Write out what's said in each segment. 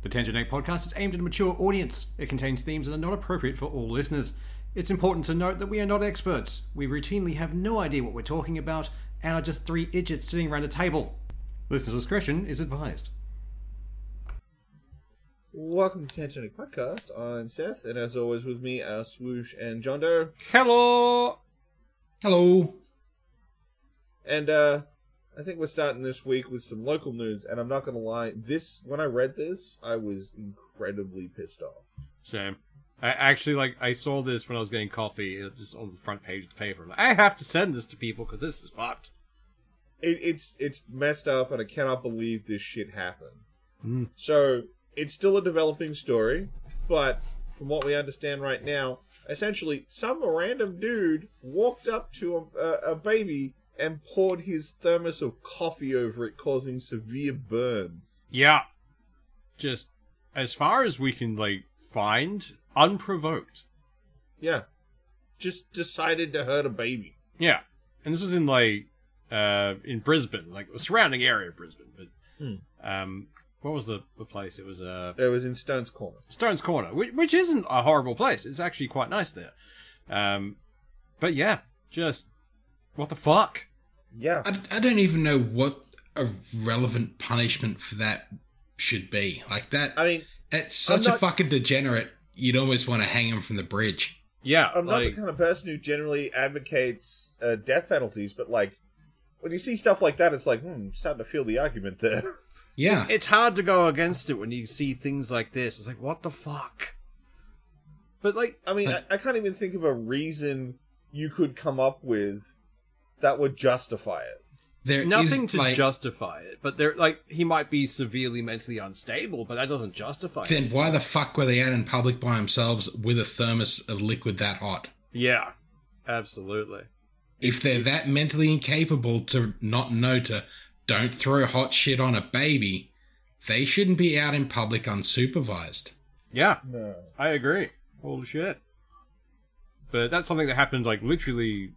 The Tangent 8 podcast is aimed at a mature audience. It contains themes that are not appropriate for all listeners. It's important to note that we are not experts. We routinely have no idea what we're talking about and are just three idiots sitting around a table. Listener discretion is advised. Welcome to Tangent 8 podcast. I'm Seth, and as always with me are Swoosh and John Doe. Hello! Hello. And I think we're starting this week with some local news, and I'm not going to lie, when I read this, I was incredibly pissed off. Same. I saw this when I was getting coffee, and it's just on the front page of the paper. I'm like, I have to send this to people because this is fucked. It's messed up, and I cannot believe this shit happened. So, it's still a developing story, but from what we understand right now, essentially, some random dude walked up to a baby and poured his thermos of coffee over it, causing severe burns. Yeah. Just, as far as we can, find, unprovoked. Yeah. Just decided to hurt a baby. Yeah. And this was in, in Brisbane, the surrounding area of Brisbane. But, what was the place? It was, It was in Stones Corner. Stones Corner, which isn't a horrible place. It's actually quite nice there. But yeah, just, what the fuck? Yeah. I don't even know what a relevant punishment for that should be. Like that, I mean, it's such a fucking degenerate, you'd almost want to hang him from the bridge. Yeah. I'm not the kind of person who generally advocates death penalties, but when you see stuff like that, it's starting to feel the argument there. Yeah. It's hard to go against it when you see things like this. It's like, what the fuck? But I can't even think of a reason you could come up with that would justify it. There nothing is, to justify it, but he might be severely mentally unstable, but that doesn't justify it. Then why the fuck were they out in public by themselves with a thermos of liquid that hot? Yeah, absolutely. If they're that mentally incapable to not know to don't throw hot shit on a baby, they shouldn't be out in public unsupervised. Yeah, no. I agree. Holy shit. But that's something that happened, literally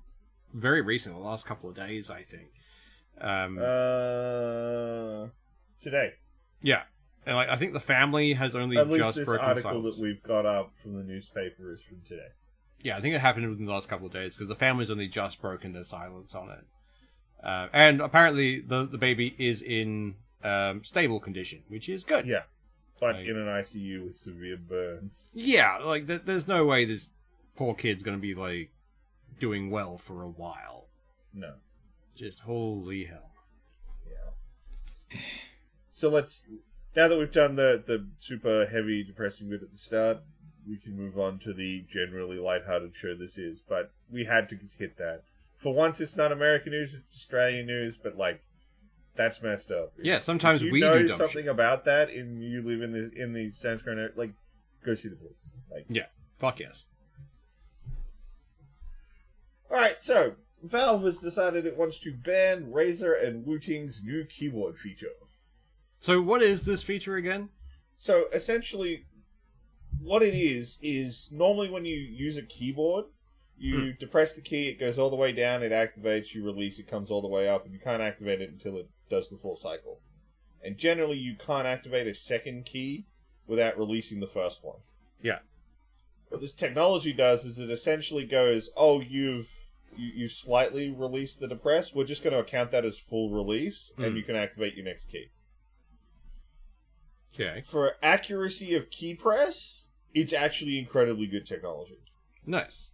very recent, the last couple of days, I think. Today. Yeah. And I think the family has only At least just this broken article silence. that we've got up from the newspaper is from today. Yeah, I think it happened within the last couple of days, because the family's only just broken their silence on it. And apparently the baby is in stable condition, which is good. Yeah. But in an ICU with severe burns. Yeah, there's no way this poor kid's going to be, doing well for a while. No. Just holy hell. Yeah. So now that we've done the super heavy, depressing bit at the start, we can move on to the generally lighthearted show this is. But we had to hit that. For once, it's not American news, it's Australian news, but, that's messed up. Yeah, sometimes if we you know do dumb something shit about that and you live in the Sanskrit area, go see the police. Yeah, fuck yes. Alright, so, Valve has decided it wants to ban Razer and Wooting's new keyboard feature. So what is this feature again? So, essentially, what it is normally when you use a keyboard, you depress the key, it goes all the way down, it activates, you release, it comes all the way up, and you can't activate it until it does the full cycle. And generally, you can't activate a second key without releasing the first one. Yeah. What this technology does is it essentially goes, oh, you've slightly released the depress, we're just going to account that as full release, and you can activate your next key. Okay. For accuracy of key press, it's actually incredibly good technology. Nice.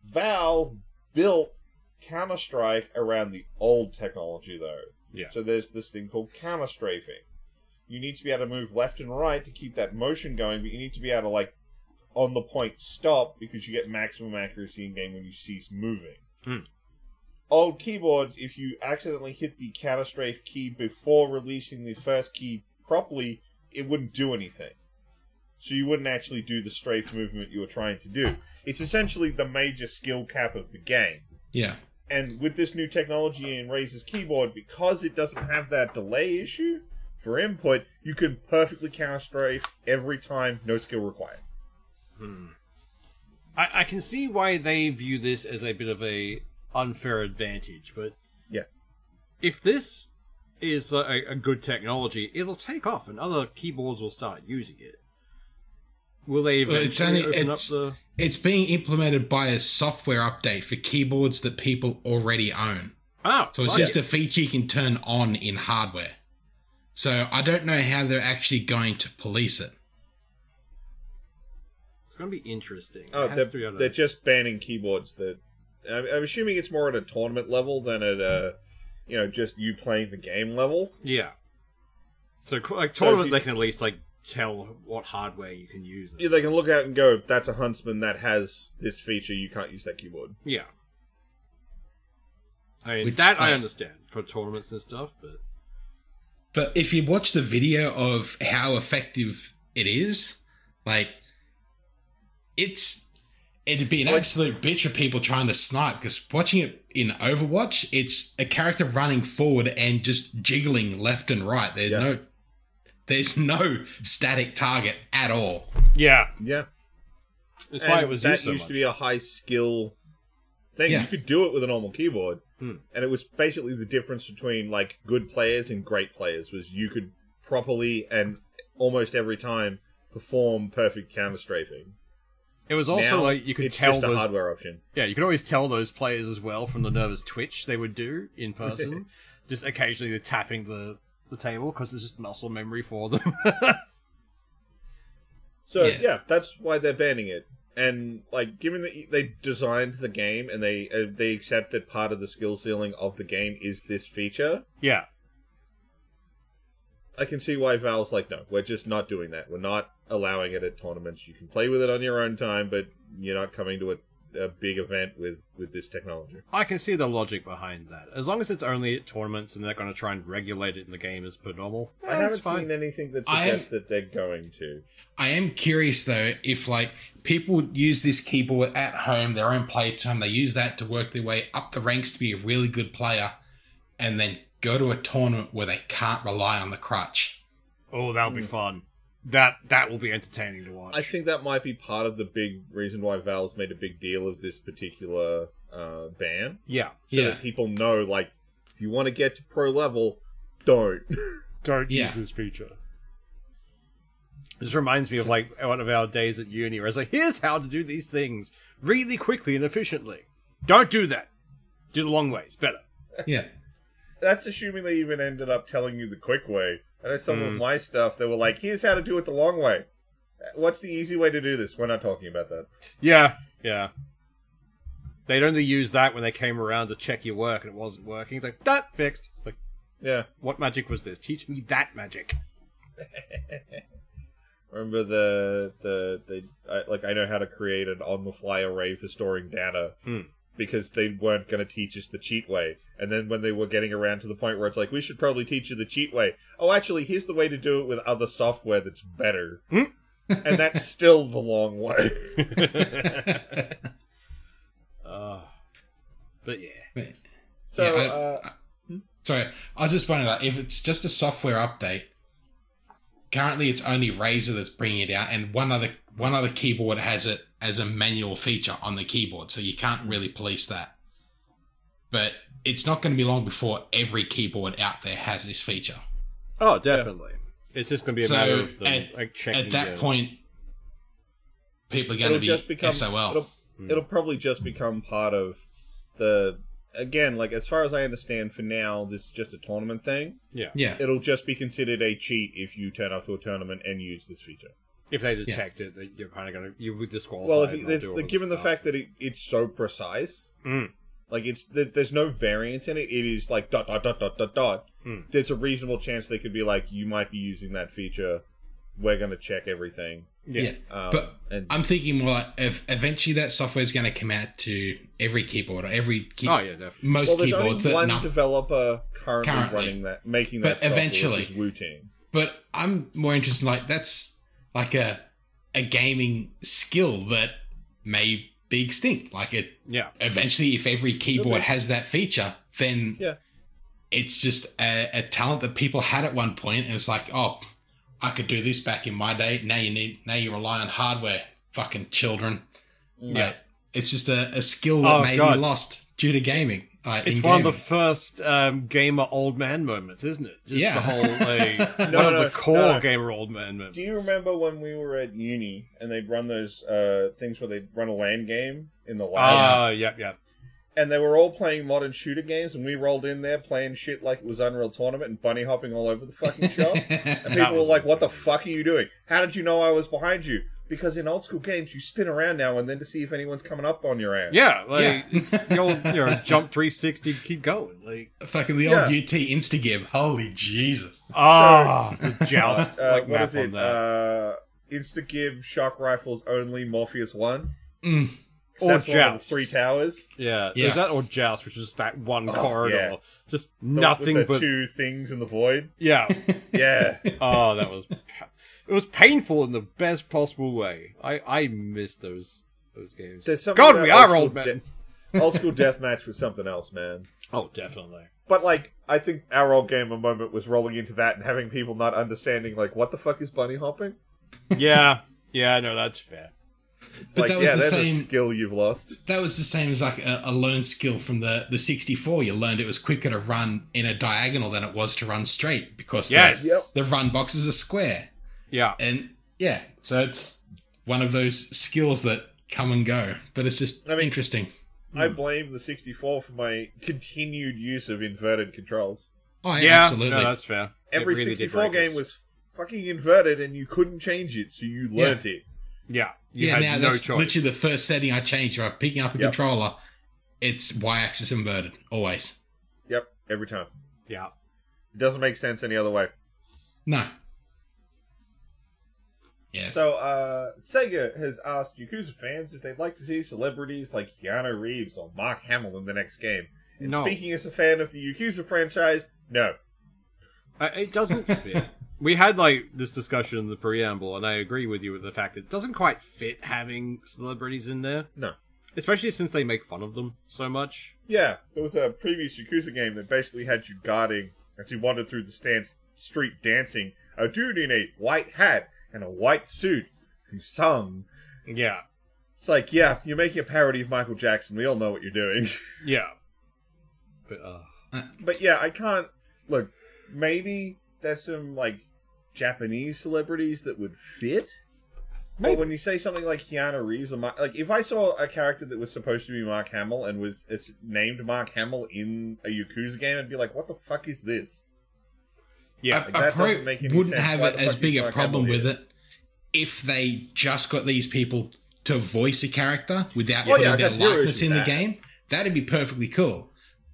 Valve built Counter-Strike around the old technology, though. Yeah. So there's this thing called counter-strafing. You need to be able to move left and right to keep that motion going, but you need to be able to, on the point stop, because you get maximum accuracy in-game when you cease moving. Old keyboards, if you accidentally hit the counter-strafe key before releasing the first key properly, it wouldn't do anything. So you wouldn't actually do the strafe movement you were trying to do. It's essentially the major skill cap of the game. Yeah. And with this new technology in Razer's keyboard, because it doesn't have that delay issue for input, you can perfectly counter-strafe every time, no skill required. I can see why they view this as a bit of a unfair advantage, but Yes. if this is a good technology, it'll take off and other keyboards will start using it. Will they eventually open up the... It's being implemented by a software update for keyboards that people already own. Oh, so it's just a feature you can turn on in hardware. So I don't know how they're actually going to police it. It's going to be interesting. Oh, they're just banning keyboards that... I'm assuming it's more at a tournament level than at a, just you playing the game level. Yeah. So, like, tournament, they can at least, like, tell what hardware you can use. Yeah, they can look at it and go, that's a Huntsman that has this feature, you can't use that keyboard. Yeah. I mean, I understand for tournaments and stuff, but... But if you watch the video of how effective it is, like, it'd be an absolute bitch for people trying to snipe, because watching it in Overwatch, it's a character running forward and just jiggling left and right. There's no static target at all. Yeah. Yeah. That's why it was used so much. That used to be a high skill thing. Yeah. You could do it with a normal keyboard. And it was basically the difference between, like, good players and great players, was you could properly and almost every time perform perfect counter-strafing. It was also now, like you could it's tell just a hardware option. Yeah, you could always tell those players as well from the nervous twitch they would do in person. Just occasionally they're tapping the table because it's just muscle memory for them. So, yeah, that's why they're banning it. And, like, given that they designed the game and they accept that part of the skill ceiling of the game is this feature... Yeah. I can see why Valve's like, no, we're just not doing that. We're not allowing it at tournaments. You can play with it on your own time, but you're not coming to a big event with this technology. I can see the logic behind that. As long as it's only at tournaments and they're going to try and regulate it in the game as per normal. I haven't seen anything that suggests that they're going to. I am curious, though, if, like, people use this keyboard at home, their own playtime, they use that to work their way up the ranks to be a really good player, and then go to a tournament where they can't rely on the crutch. Oh, that'll be fun. That will be entertaining to watch. I think that might be part of the big reason why Valve's made a big deal of this particular ban. Yeah. So that people know, like, if you want to get to pro level, don't use this feature. This reminds me of, like, one of our days at uni where I was like, here's how to do these things really quickly and efficiently. Don't do that. Do the long ways. Better. Yeah. That's assuming they even ended up telling you the quick way. I know some of my stuff, they were like, here's how to do it the long way. What's the easy way to do this? We're not talking about that. Yeah. They'd only use that when they came around to check your work and it wasn't working. It's like, that fixed. Like, yeah. What magic was this? Teach me that magic. Remember I know how to create an on-the-fly array for storing data. Because they weren't going to teach us the cheat way. And then when they were getting around to the point where it's like, we should probably teach you the cheat way. Oh, actually, here's the way to do it with other software that's better. And that's still the long way. But yeah. So, sorry, I was just pointing out, if it's just a software update, currently it's only Razer that's bringing it out, and one other keyboard has it as a manual feature on the keyboard, so you can't really police that. But it's not going to be long before every keyboard out there has this feature. Oh, definitely. Yeah. It's just going to be a matter of them, checking. At that point, people are going to be SOL. It'll probably just become part of the... Again, like, as far as I understand, for now, this is just a tournament thing. Yeah. It'll just be considered a cheat if you turn up to a tournament and use this feature. If they detect it, that you're kind of you would disqualify. Well, given the fact that it's so precise, like there's no variance in it. It is like ... There's a reasonable chance they could be like, you might be using that feature. We're going to check everything. Yeah. But I'm thinking more like if eventually that software is going to come out to every keyboard or every most keyboards. There's only one developer currently running that, making that software, eventually, which is Wu-Tang. But I'm more interested in, like, that's like a gaming skill that may be extinct. Like, eventually, if every keyboard has that feature, then it's just a talent that people had at one point, and it's like, oh, I could do this back in my day. Now you rely on hardware, fucking children. Yeah. Like, it's just a skill that may be lost due to gaming. It's one of the first gamer old man moments, isn't it? Just the whole one of the core gamer old man moments. Do you remember when we were at uni and they'd run those things where they'd run a LAN game in the lab? Yep. And they were all playing modern shooter games, and we rolled in there playing shit like it was Unreal Tournament and bunny hopping all over the fucking shop. And people were like, "What the fuck are you doing? How did you know I was behind you?" Because in old school games, you spin around now and then to see if anyone's coming up on your ass. Yeah, it's the old, jump 360, keep going. Like fucking the old UT Instagib. Holy Jesus! The joust. What is it? Instagib, shock rifles only, Morpheus 1. Or Joust. One of the 3 towers. Yeah, there's that or Joust, which is just that one corridor. Yeah. Just nothing with the but 2 things in the void. Yeah. Yeah. That was... It was painful in the best possible way. I miss those games. God, we are old men. Old school deathmatch was something else, man. Oh, definitely. But, I think our old gamer moment was rolling into that and having people not understanding, what the fuck is bunny hopping? Yeah, no, that's fair. It's but that was the same a skill you've lost. That was the same as a learned skill from the 64. You learned it was quicker to run in a diagonal than it was to run straight because the run boxes are square. Yeah. And so it's one of those skills that come and go, but it's just interesting. I blame the 64 for my continued use of inverted controls. Oh yeah, absolutely. No, that's fair. Every really 64 game was fucking inverted and you couldn't change it, so you learnt it. Yeah. Now that's choice. Literally the first setting I changed. If I'm picking up a controller, it's Y-axis inverted. Always. Yep. Every time. Yeah. It doesn't make sense any other way. No. Yes. So, Sega has asked Yakuza fans if they'd like to see celebrities like Keanu Reeves or Mark Hamill in the next game. And speaking as a fan of the Yakuza franchise, no. It doesn't fit. We had, this discussion in the preamble, and I agree with you with the fact that it doesn't quite fit having celebrities in there. No. Especially since they make fun of them so much. Yeah, there was a previous Yakuza game that basically had you guarding, as you wandered through the street dancing, a dude in a white hat and a white suit who sung. Yeah. It's you're making a parody of Michael Jackson. We all know what you're doing. Yeah. But yeah, I can't... Look, maybe there's some, Japanese celebrities that would fit. Maybe. But when you say something like Keanu Reeves, or if I saw a character that was supposed to be Mark Hamill and was named Mark Hamill in a Yakuza game, I'd be like, what the fuck is this? Yeah, I probably wouldn't have it as big a problem with it if they just got these people to voice a character without putting their likeness in the game. That'd be perfectly cool.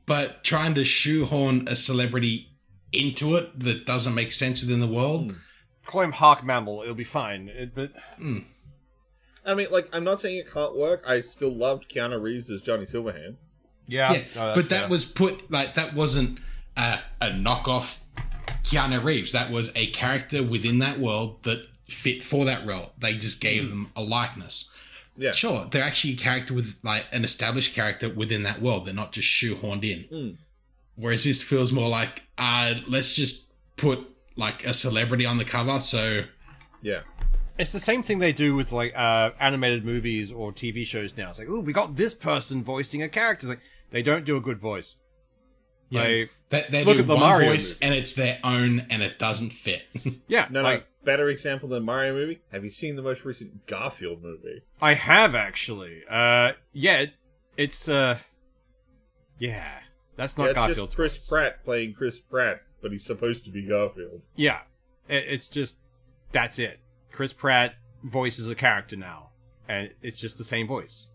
But trying to shoehorn a celebrity into it that doesn't make sense within the world. Call him Hawk Mammal, it'll be fine. I mean, I'm not saying it can't work. I still loved Keanu Reeves as Johnny Silverhand. Yeah. No, but that was that wasn't a knockoff Keanu Reeves. That was a character within that world that fit for that role. They just gave them a likeness. Yeah. Sure, they're actually a character with an established character within that world. They're not just shoehorned in. Whereas this feels more like, let's just put a celebrity on the cover. So yeah, it's the same thing they do with animated movies or TV shows now. It's like, oh, we got this person voicing a character. It's they don't do a good voice. Yeah, they look at the Mario voice movie. And it's their own, and it doesn't fit. Yeah, no. Better example than Mario movie. Have you seen the most recent Garfield movie? I have actually. It's that's not Garfield's just Chris voice. Pratt playing Chris Pratt, but he's supposed to be Garfield. Yeah, it's just that's it. Chris Pratt voices a character now, and it's just the same voice.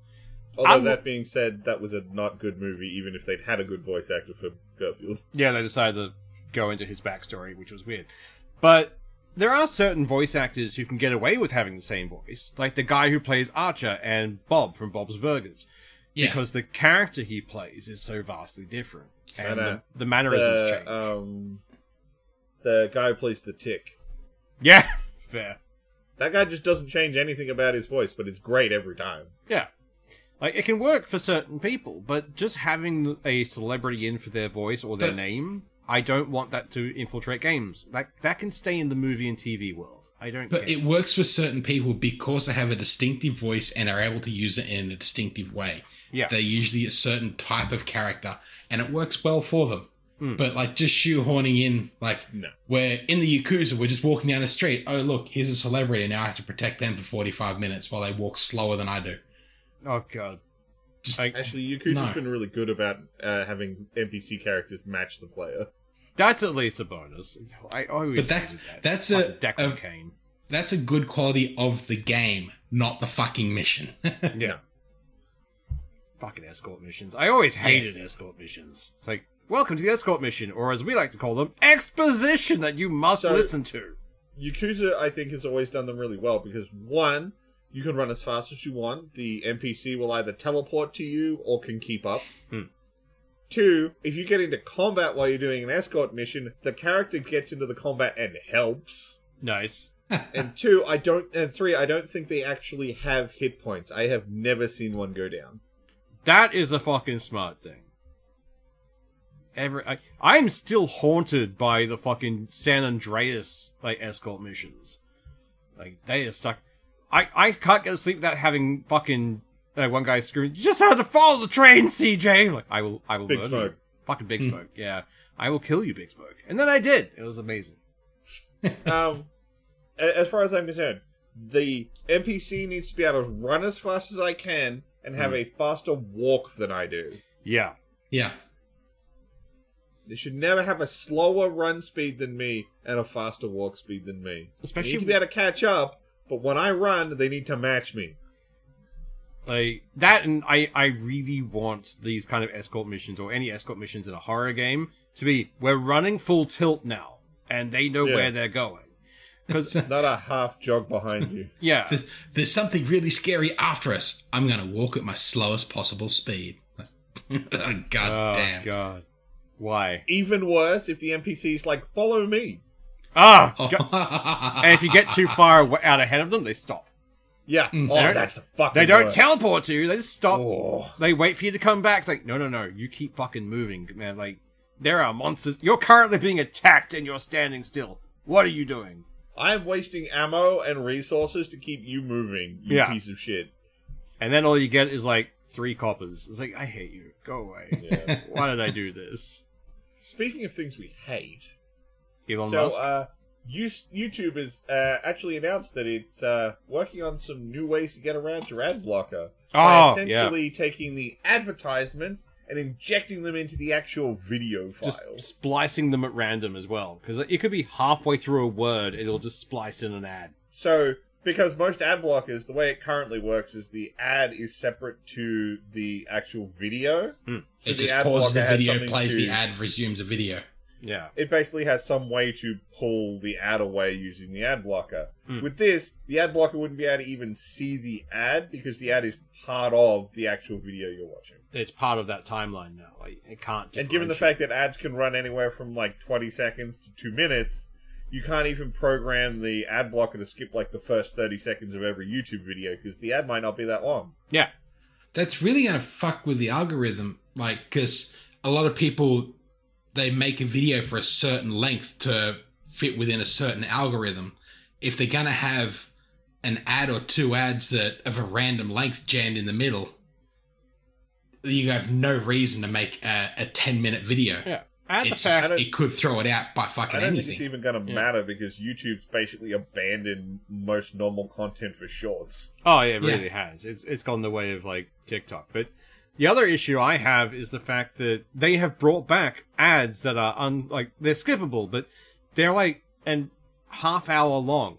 Although that being said, that was a not good movie, even if they'd had a good voice actor for Garfield. Yeah, they decided to go into his backstory, which was weird. But there are certain voice actors who can get away with having the same voice, like the guy who plays Archer and Bob from Bob's Burgers. Yeah. Because the character he plays is so vastly different. And the mannerisms change. The guy who plays the Tick. Yeah, fair. That guy just doesn't change anything about his voice, but it's great every time. Yeah. It can work for certain people, but just having a celebrity in for their voice or their name, I don't want that to infiltrate games. That can stay in the movie and TV world. I don't But care. it works for certain people because they have a distinctive voice and are able to use it in a distinctive way. Yeah. They're usually a certain type of character, and it works well for them. But, like, just shoehorning in, like, where in the Yakuza, we're just walking down the street. Oh, look, here's a celebrity. Now I have to protect them for 45 minutes while they walk slower than I do. Oh, God. Actually, Yakuza's been really good about having NPC characters match the player. That's at least a bonus. I always hated that. That's that's a good quality of the game, not the fucking mission. Yeah. Fucking escort missions. I always hated escort missions. It's like, welcome to the escort mission, or as we like to call them, exposition that you must listen to. Yakuza, I think, has always done them really well because, one, you can run as fast as you want. The NPC will either teleport to you or can keep up. Two, if you get into combat while you're doing an escort mission, the character gets into the combat and helps. Nice. And three, I don't think they actually have hit points. I have never seen one go down. That is a fucking smart thing. I'm still haunted by the fucking San Andreas, like, escort missions. Like, they just suck. I can't get to sleep without having fucking one guy screaming, "You just had to follow the train, CJ!" Like, I will Big murder Smoke. you. Fucking Big Smoke, yeah. I will kill you, Big Smoke. And then I did. It was amazing. As far as I'm concerned, the NPC needs to be able to run as fast as I can and have a faster walk than I do. Yeah. Yeah. They should never have a slower run speed than me and a faster walk speed than me. Especially They need to be able to catch up, but when I run, they need to match me. Like, that, and I really want these kind of escort missions, or any escort missions in a horror game, to be, we're running full tilt now, and they know where they're going. Because not a half jog behind you. Yeah. There's something really scary after us. I'm going to walk at my slowest possible speed. God damn. God. Why? Even worse, if the NPC's like, follow me. And if you get too far out ahead of them, they stop. Yeah. That's the fucking They don't worst. teleport to you, they just stop. Oh. They wait for you to come back. It's like, no, you keep fucking moving, man. Like, there are monsters. You're currently being attacked and you're standing still. What are you doing? I'm wasting ammo and resources to keep you moving, you piece of shit. And then all you get is like 3 coppers. It's like, I hate you. Go away. Yeah. Why did I do this? Speaking of things we hate, Elon Musk? YouTube has actually announced that it's working on some new ways to get around your ad blocker. By essentially taking the advertisements and injecting them into the actual video file. Just splicing them at random as well. Because it could be halfway through a word, it'll just splice in an ad. So, because most ad blockers, the way it currently works is the ad is separate to the actual video. So it just pauses the video, plays the ad, resumes a video. Yeah. It basically has some way to pull the ad away using the ad blocker. With this, the ad blocker wouldn't be able to even see the ad because the ad is part of the actual video you're watching. It's part of that timeline now. Like, it can't. And given the fact that ads can run anywhere from like 20 seconds to 2 minutes, you can't even program the ad blocker to skip like the first 30 seconds of every YouTube video because the ad might not be that long. Yeah. That's really going to fuck with the algorithm. Like, because a lot of people, they make a video for a certain length to fit within a certain algorithm. If they're going to have an ad or 2 ads that of a random length jammed in the middle, you have no reason to make a 10-minute video. Yeah. It could throw it out by fucking anything. I don't think it's even going to matter because YouTube's basically abandoned most normal content for shorts. Oh, yeah, it really has. It's gone the way of, like, TikTok. But the other issue I have is the fact that they have brought back ads that are, they're skippable, but they're, like, an half-hour long.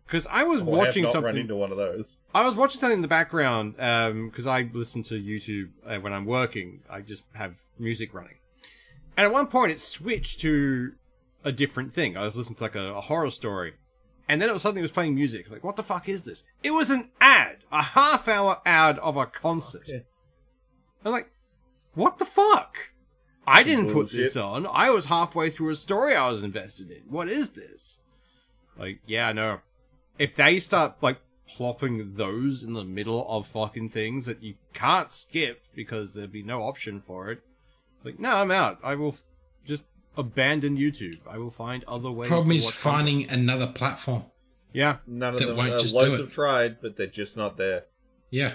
Because I was watching something. Run into one of those. I was watching something in the background because I listen to YouTube when I'm working. I just have music running, and at one point it switched to a different thing. I was listening to like a horror story, and then it was something that was playing music. Like, what the fuck is this? It was an ad, a half-hour ad of a concert. Okay. I'm like, what the fuck? I didn't put this on. I was halfway through a story I was invested in. What is this? Like, yeah, no. If they start, like, plopping those in the middle of fucking things that you can't skip because there'd be no option for it, like, no, I'm out. I will just abandon YouTube. I will find other ways Problem to is watch finding another platform. Yeah. None of That them. won't just Loads do it. have tried, but they're just not there. Yeah.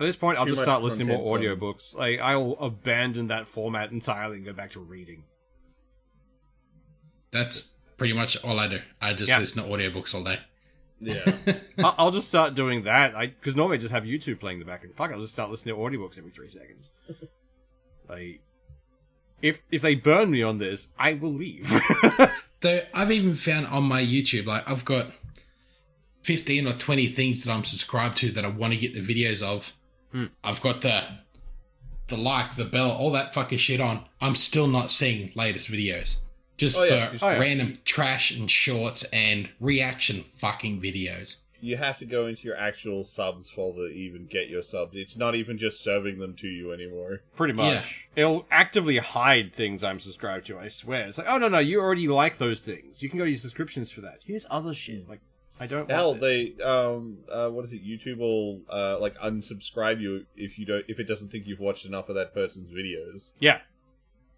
At this point, I'll Too just much start listening to more content, audiobooks. Like, I'll abandon that format entirely and go back to reading. That's pretty much all I do. I just listen to audiobooks all day. Yeah. I'll just start doing that. Because normally I just have YouTube playing in the background. Fuck, I'll just start listening to audiobooks every 3 seconds. Like, if they burn me on this, I will leave. Though I've even found on my YouTube, like, I've got 15 or 20 things that I'm subscribed to that I want to get the videos of. I've got the like, the bell, all that fucking shit on. I'm still not seeing latest videos. Just random trash and shorts and reaction fucking videos. You have to go into your actual subs folder to even get your subs. It's not even just serving them to you anymore. Pretty much. Yeah. It'll actively hide things I'm subscribed to, I swear. It's like, oh, no, you already like those things. You can go use subscriptions for that. Here's other shit. Like, I don't want this. What is it? YouTube will, unsubscribe you if it doesn't think you've watched enough of that person's videos. Yeah.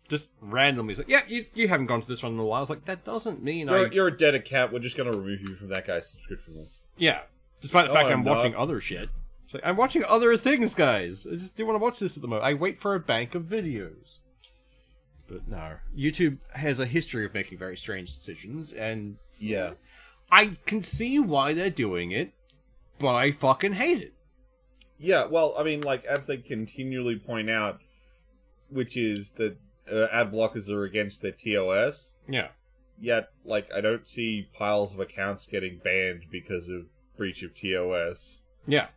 Just randomly. It's like, yeah, you haven't gone to this one in a while. It's like, that doesn't mean you're a dead account. We're just going to remove you from that guy's subscription list. Yeah. Despite the fact I'm not. watching other shit. It's like, I'm watching other things, guys. I just do want to watch this at the moment. I wait for a bank of videos. But no. YouTube has a history of making very strange decisions, and yeah, I can see why they're doing it, but I fucking hate it. Yeah, well, I mean, like, as they continually point out, which is that ad blockers are against their TOS. Yeah. Yet, like, I don't see piles of accounts getting banned because of breach of TOS. Yeah.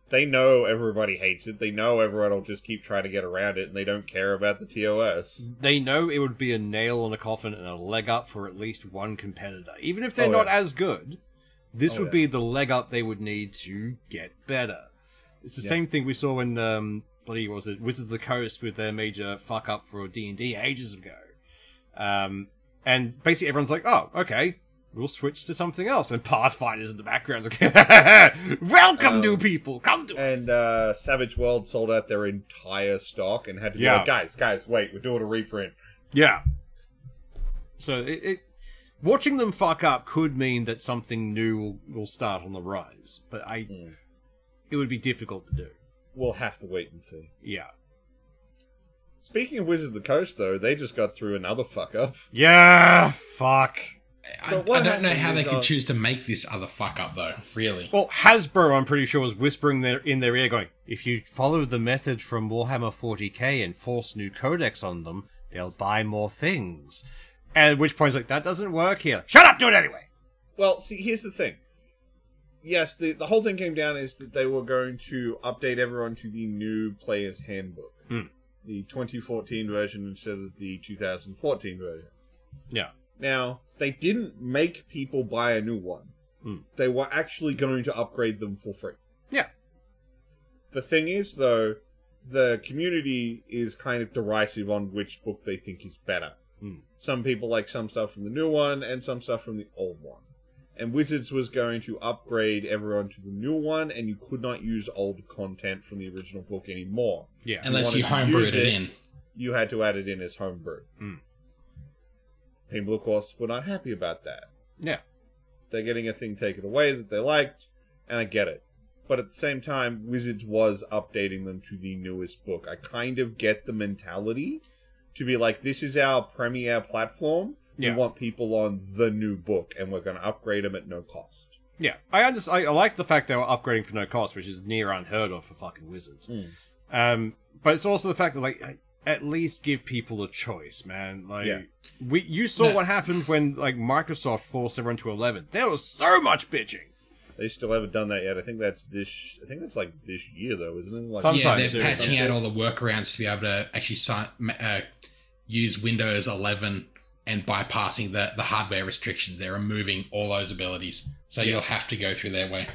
They know everybody hates it. They know everyone will just keep trying to get around it, and they don't care about the TOS. They know it would be a nail in a coffin and a leg up for at least one competitor. Even if they're not as good, this would be the leg up they would need to get better. It's the same thing we saw when, Wizards of the Coast with their major fuck up for D&D ages ago. And basically everyone's like, oh, okay, we'll switch to something else. And Pathfinder's in the background. Like, welcome, new people, come to us. And Savage World sold out their entire stock and had to go, guys, wait, we're doing a reprint. Yeah. So watching them fuck up could mean that something new will start on the rise. But it would be difficult to do. We'll have to wait and see. Yeah. Speaking of Wizards of the Coast, though, they just got through another fuck-up. Yeah, fuck. I don't know how they could choose to make this other fuck-up, though, really. Well, Hasbro, I'm pretty sure, was whispering in their ear going, if you follow the method from Warhammer 40k and force new codex on them, they'll buy more things. And at which point it's like, that doesn't work here. Shut up, do it anyway! Well, see, here's the thing. Yes, the whole thing came down is that they were going to update everyone to the new Player's Handbook. The 2014 version instead of the 2014 version. Yeah. Now, they didn't make people buy a new one. They were actually going to upgrade them for free. Yeah. The thing is, though, the community is kind of derisive on which book they think is better. Some people like some stuff from the new one and some stuff from the old one. And Wizards was going to upgrade everyone to the new one, and you could not use old content from the original book anymore. Yeah. Unless you homebrewed it in. You had to add it in as homebrew. People, of course, were not happy about that. Yeah. They're getting a thing taken away that they liked, and I get it. But at the same time, Wizards was updating them to the newest book. I kind of get the mentality to be like, this is our premier platform. We want people on the new book, and we're going to upgrade them at no cost. Yeah, I like the fact they were upgrading for no cost, which is near unheard of for fucking Wizards. But it's also the fact that, like, at least give people a choice, man. Like, you saw what happened when, like, Microsoft forced everyone to 11. There was so much bitching. They still haven't done that yet. I think that's like this year, though, isn't it? Like, they're patching out all the workarounds to be able to actually use Windows 11 and bypassing the hardware restrictions. They're removing all those abilities. So you'll have to go through their way.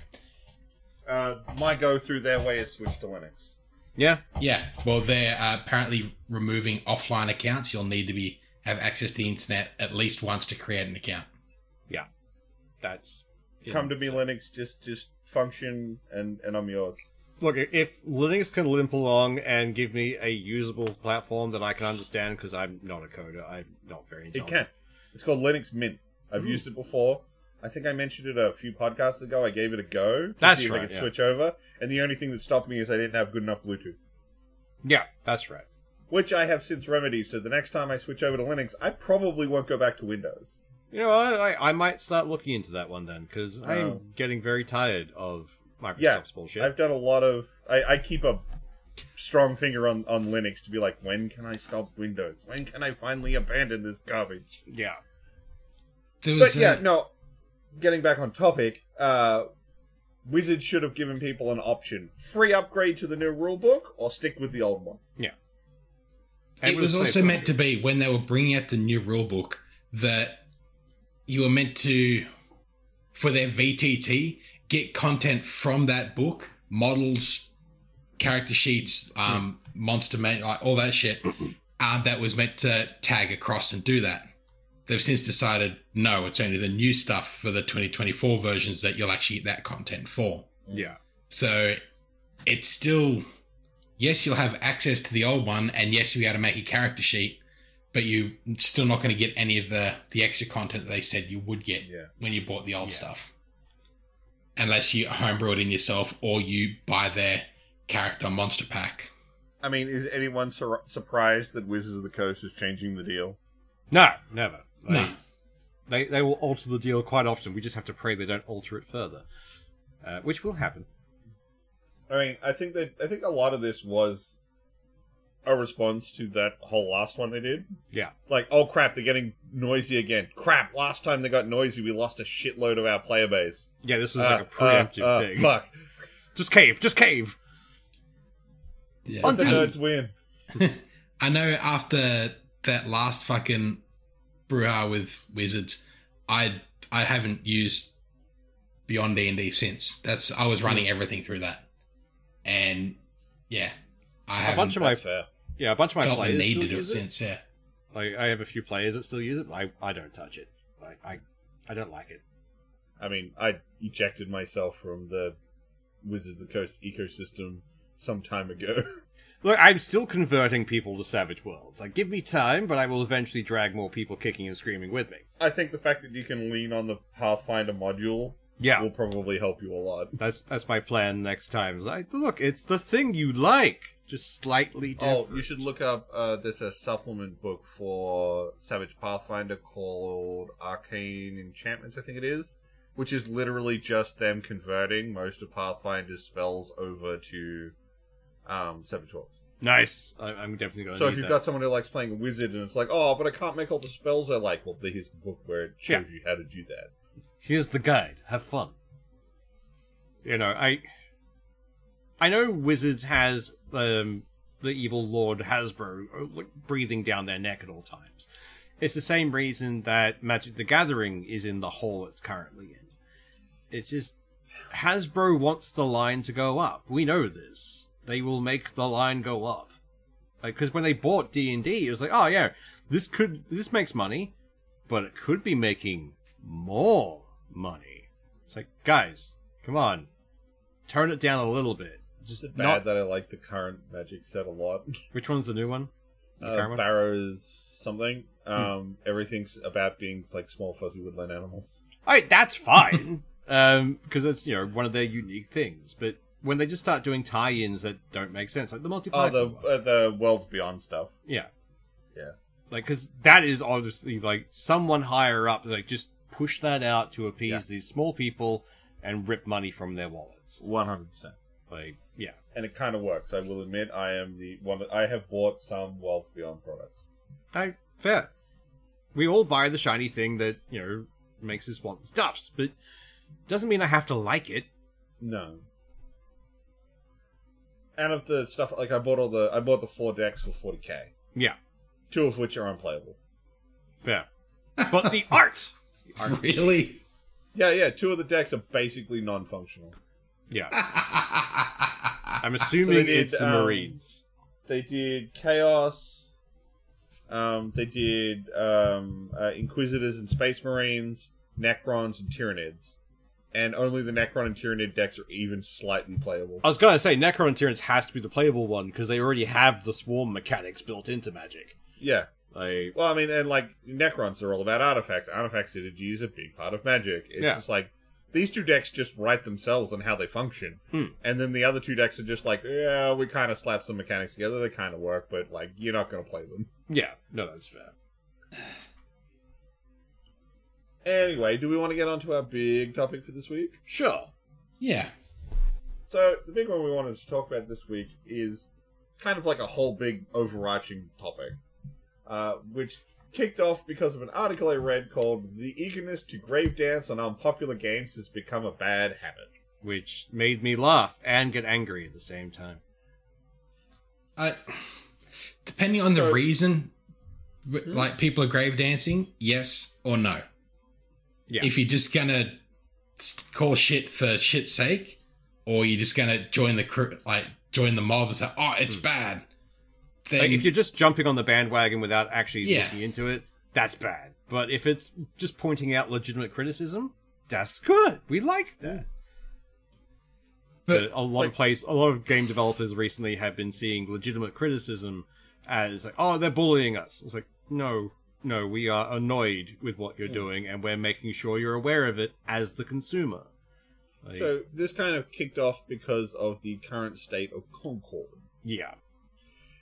My go through their way is switch to Linux. Yeah? Yeah. Well, they're apparently removing offline accounts. You'll need to have access to the internet at least once to create an account. Yeah. That's... Come to me, Linux. Just function, and I'm yours. Look, if Linux can limp along and give me a usable platform that I can understand, because I'm not a coder, I'm not very intelligent. It can. It's called Linux Mint. I've used it before. I think I mentioned it a few podcasts ago. I gave it a go to see if I could switch over, and the only thing that stopped me is I didn't have good enough Bluetooth. Yeah, that's right. Which I have since remedied, so the next time I switch over to Linux, I probably won't go back to Windows. You know, I might start looking into that one then, because I'm getting very tired of Microsoft's bullshit. I've done a lot of... I keep a strong finger on Linux to be like, when can I stop Windows? When can I finally abandon this garbage? Yeah. Getting back on topic, Wizards should have given people an option. Free upgrade to the new rulebook, or stick with the old one. Yeah. It was also meant to be, when they were bringing out the new rulebook, that you were meant to, for their VTT, get content from that book, models, character sheets, monster man, like all that shit, that was meant to tag across and do that. They've since decided, no, it's only the new stuff for the 2024 versions that you'll actually get that content for. Yeah. So it's still, yes, you'll have access to the old one, and yes, you'll be able to make a character sheet, but you're still not going to get any of the extra content that they said you would get when you bought the old stuff. Unless you homebrew it in yourself or you buy their character monster pack. I mean, is anyone surprised that Wizards of the Coast is changing the deal? No, never. No. They will alter the deal quite often. We just have to pray they don't alter it further. Which will happen. I mean, I think a lot of this was a response to that whole last one they did. Yeah. Like, oh crap, they're getting noisy again. Crap, last time they got noisy, we lost a shitload of our player base. Yeah, this was like a preemptive thing. Fuck. Just cave. Yeah. Let the nerds win. I know after that last fucking brouhaha with Wizards, I haven't used Beyond D&D since. I was running everything through that. And yeah, a bunch of my players need still to do it use since. Yeah, like I have a few players that still use it. But I don't touch it. I don't like it. I mean, I ejected myself from the Wizards of the Coast ecosystem some time ago. Look, I'm still converting people to Savage Worlds. Like, give me time, but I will eventually drag more people kicking and screaming with me. I think the fact that you can lean on the Pathfinder module will probably help you a lot. That's my plan next time. It's like, look, it's the thing you like, just slightly different. Oh, you should look up, there's a supplement book for Savage Pathfinder called Arcane Enchantments, I think it is, which is literally just them converting most of Pathfinder's spells over to Savage Worlds. Nice. I'm definitely going to So if you've got someone who likes playing a wizard and it's like, oh, but I can't make all the spells I like, well, here's the book where it shows you how to do that. Here's the guide. Have fun. You know, I know Wizards has the evil Lord Hasbro like breathing down their neck at all times. It's the same reason that Magic the Gathering is in the hole it's currently in. It's just Hasbro wants the line to go up. We know this. They will make the line go up. Like, because when they bought D&D, it was like, oh yeah, this makes money, but it could be making more money. It's like, guys, come on, turn it down a little bit. Just it's bad that I like the current Magic set a lot. Which one's the new one? Barrows something. Everything's about being like small fuzzy woodland animals. Alright, that's fine. Because it's, you know, one of their unique things. But when they just start doing tie-ins that don't make sense, like the multiplayer. The Worlds Beyond stuff. Yeah. Yeah. Like, because that is obviously like someone higher up, like, just push that out to appease these small people and rip money from their wallets. 100%. Like, yeah. And it kind of works. I will admit, I am the one that I have bought some Worlds Beyond products. Fair. We all buy the shiny thing that, you know, makes us want the stuffs, but doesn't mean I have to like it. No. And of the stuff, like I bought the 4 decks for $40,000. Yeah. 2 of which are unplayable. Fair. But the art! Really? Yeah, 2 of the decks are basically non-functional. Yeah. I'm assuming it's the Marines. They did Chaos. They did Inquisitors and Space Marines, Necrons and Tyranids. And only the Necron and Tyranid decks are even slightly playable. I was going to say, Necron and Tyranids has to be the playable one, because they already have the swarm mechanics built into Magic. Yeah. Like, well, I mean, and like Necrons are all about artifacts. Artifact synergy is a big part of Magic. It's just like these two decks just write themselves on how they function, and then the other two decks are just like, yeah, we kind of slap some mechanics together. They kind of work, but like you're not going to play them. Yeah, no, that's fair. Anyway, do we want to get on to our big topic for this week? Sure. Yeah. So, the big one we wanted to talk about this week is kind of like a whole big overarching topic, which kicked off because of an article I read called "The Eagerness to Grave Dance on Unpopular Games Has Become a Bad Habit." Which made me laugh and get angry at the same time. Depending on the reason, like people are grave dancing, yes or no. Yeah. If you're just gonna call shit for shit's sake, or you're just gonna join the mob and say, "Oh, it's bad." Then, like, if you're just jumping on the bandwagon without actually looking into it, that's bad. But if it's just pointing out legitimate criticism, that's good. We like that. But a lot of game developers recently have been seeing legitimate criticism as like, "Oh, they're bullying us." It's like, no, we are annoyed with what you're doing, and we're making sure you're aware of it as the consumer. Like, so this kind of kicked off because of the current state of Concord. Yeah.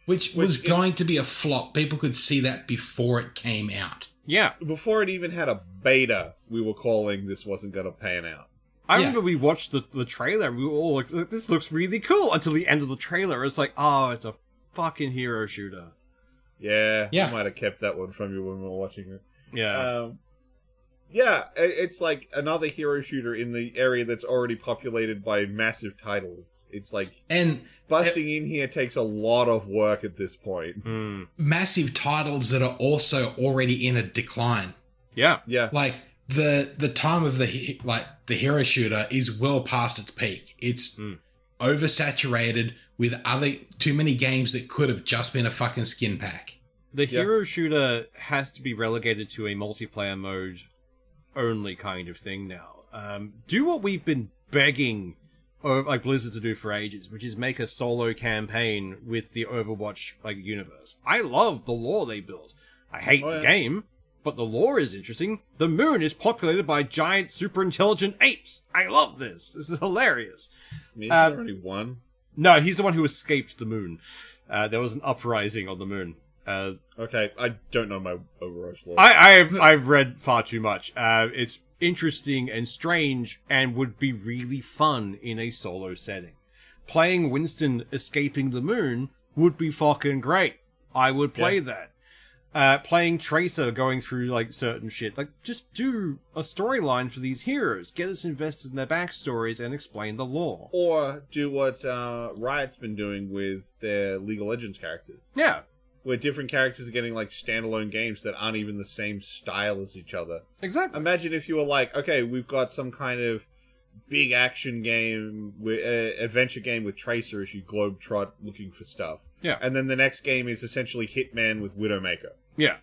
Which was going to be a flop. People could see that before it came out. Yeah. Before it even had a beta, we were calling this wasn't going to pan out. I remember we watched the trailer, and we were all like, this looks really cool, until the end of the trailer. It's like, oh, it's a fucking hero shooter. Yeah. I might have kept that one from you when we were watching it. Yeah. It's like another hero shooter in the area that's already populated by massive titles. It's like... And busting in here takes a lot of work at this point. Massive titles that are also already in a decline. Yeah. Like, the time of the hero shooter is well past its peak. It's oversaturated with too many games that could have just been a fucking skin pack. The hero shooter has to be relegated to a multiplayer mode only kind of thing now. Do what we've been begging like Blizzard to do for ages, which is make a solo campaign with the Overwatch universe. I love the lore they built. I hate the game, but the lore is interesting. The moon is populated by giant super intelligent apes. I love this. This is hilarious. He's already won. No, he's the one who escaped the moon. There was an uprising on the moon. Okay, I don't know my Overwatch lore. I've read far too much. It's interesting and strange and would be really fun in a solo setting. Playing Winston escaping the moon would be fucking great. I would play that. Playing Tracer going through certain shit. Just do a storyline for these heroes. Get us invested in their backstories and explain the lore. Or do what Riot's been doing with their League of Legends characters. Yeah. Where different characters are getting standalone games that aren't even the same style as each other. Exactly. Imagine if you were like, okay, we've got some kind of big action game, adventure game with Tracer as you globetrot looking for stuff. Yeah. And then the next game is essentially Hitman with Widowmaker. Yeah.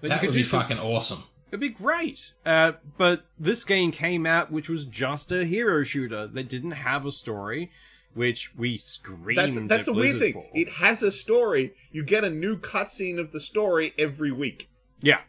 That would be fucking awesome. It'd be great. But this game came out which was just a hero shooter that didn't have a story, which we screamed That's at the Blizzard weird thing. for. It has a story. You get a new cutscene of the story every week. Yeah.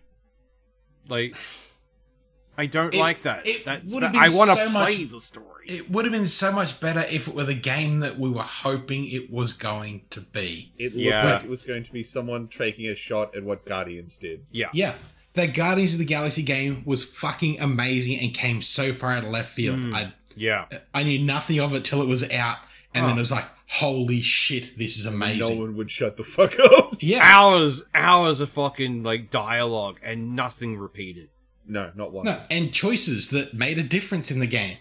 I don't like that. I want to play the story. It would have been so much better if it were the game that we were hoping it was going to be. It looked like it was going to be someone taking a shot at what Guardians did. Yeah. Yeah. The Guardians of the Galaxy game was fucking amazing and came so far out of left field. I knew nothing of it till it was out, and then it was like, holy shit, this is amazing. No one would shut the fuck up. Yeah. Hours of fucking dialogue and nothing repeated. No, not once. No, and choices that made a difference in the game.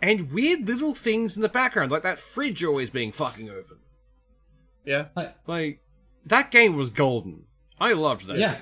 And weird little things in the background, like that fridge always being fucking open. Yeah. That game was golden. I loved that. Yeah.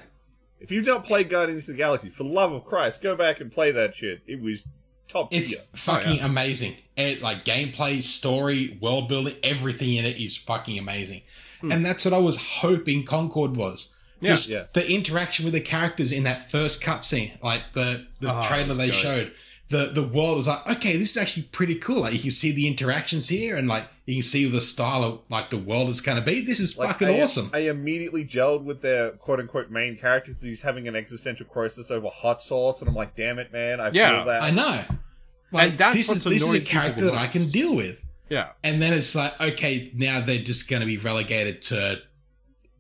If you've not played Guardians of the Galaxy, for the love of Christ, go back and play that shit. It was top tier. It's fucking amazing. And gameplay, story, world building, everything in it is fucking amazing. And that's what I was hoping Concord was. The interaction with the characters in that first cutscene, the trailer they showed, the world was like, okay, this is actually pretty cool. Like, you can see the interactions here, and like you can see the style of like the world is going to be. This is fucking awesome. I immediately gelled with their quote unquote main character because he's having an existential crisis over hot sauce, and I'm like, damn it, man, I feel that. I know. Like, this is a character that I can deal with. Yeah. And then it's like, okay, now they're just going to be relegated to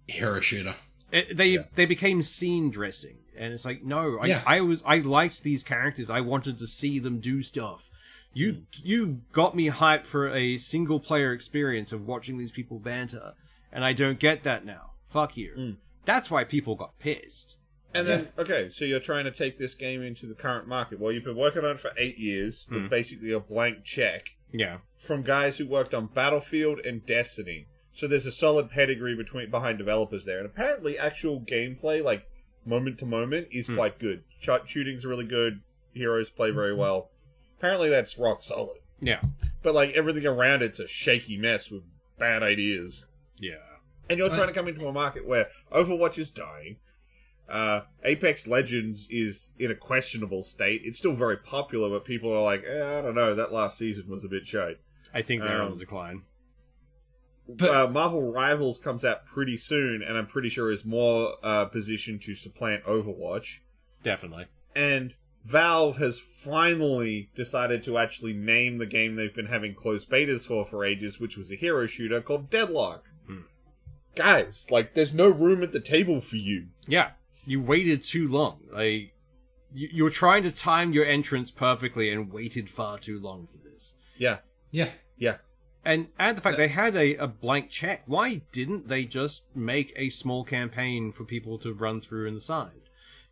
hero shooter. They became scene dressing, and it's like, no, I liked these characters. I wanted to see them do stuff. You got me hyped for a single player experience of watching these people banter, and I don't get that now. Fuck you. That's why people got pissed. And then, okay, so you're trying to take this game into the current market. Well, you've been working on it for 8 years with basically a blank check. Yeah. From guys who worked on Battlefield and Destiny. So there's a solid pedigree behind developers there. And apparently actual gameplay, like moment to moment, is quite good. Shooting's really good. Heroes play very well. Apparently that's rock solid. Yeah. But like everything around it's a shaky mess with bad ideas. Yeah. And you're trying to come into a market where Overwatch is dying. Apex Legends is in a questionable state. It's still very popular, but people are like, I don't know, that last season was a bit shite. I think they're on the decline. But Marvel Rivals comes out pretty soon, and I'm pretty sure is more positioned to supplant Overwatch. Definitely. And Valve has finally decided to actually name the game they've been having closed betas for ages, which was a hero shooter called Deadlock. Guys, like, there's no room at the table for you. Yeah. You waited too long. Like, you were trying to time your entrance perfectly and waited far too long for this. Yeah. Yeah. Yeah. And add the fact they had a blank check. Why didn't they just make a small campaign for people to run through in the side?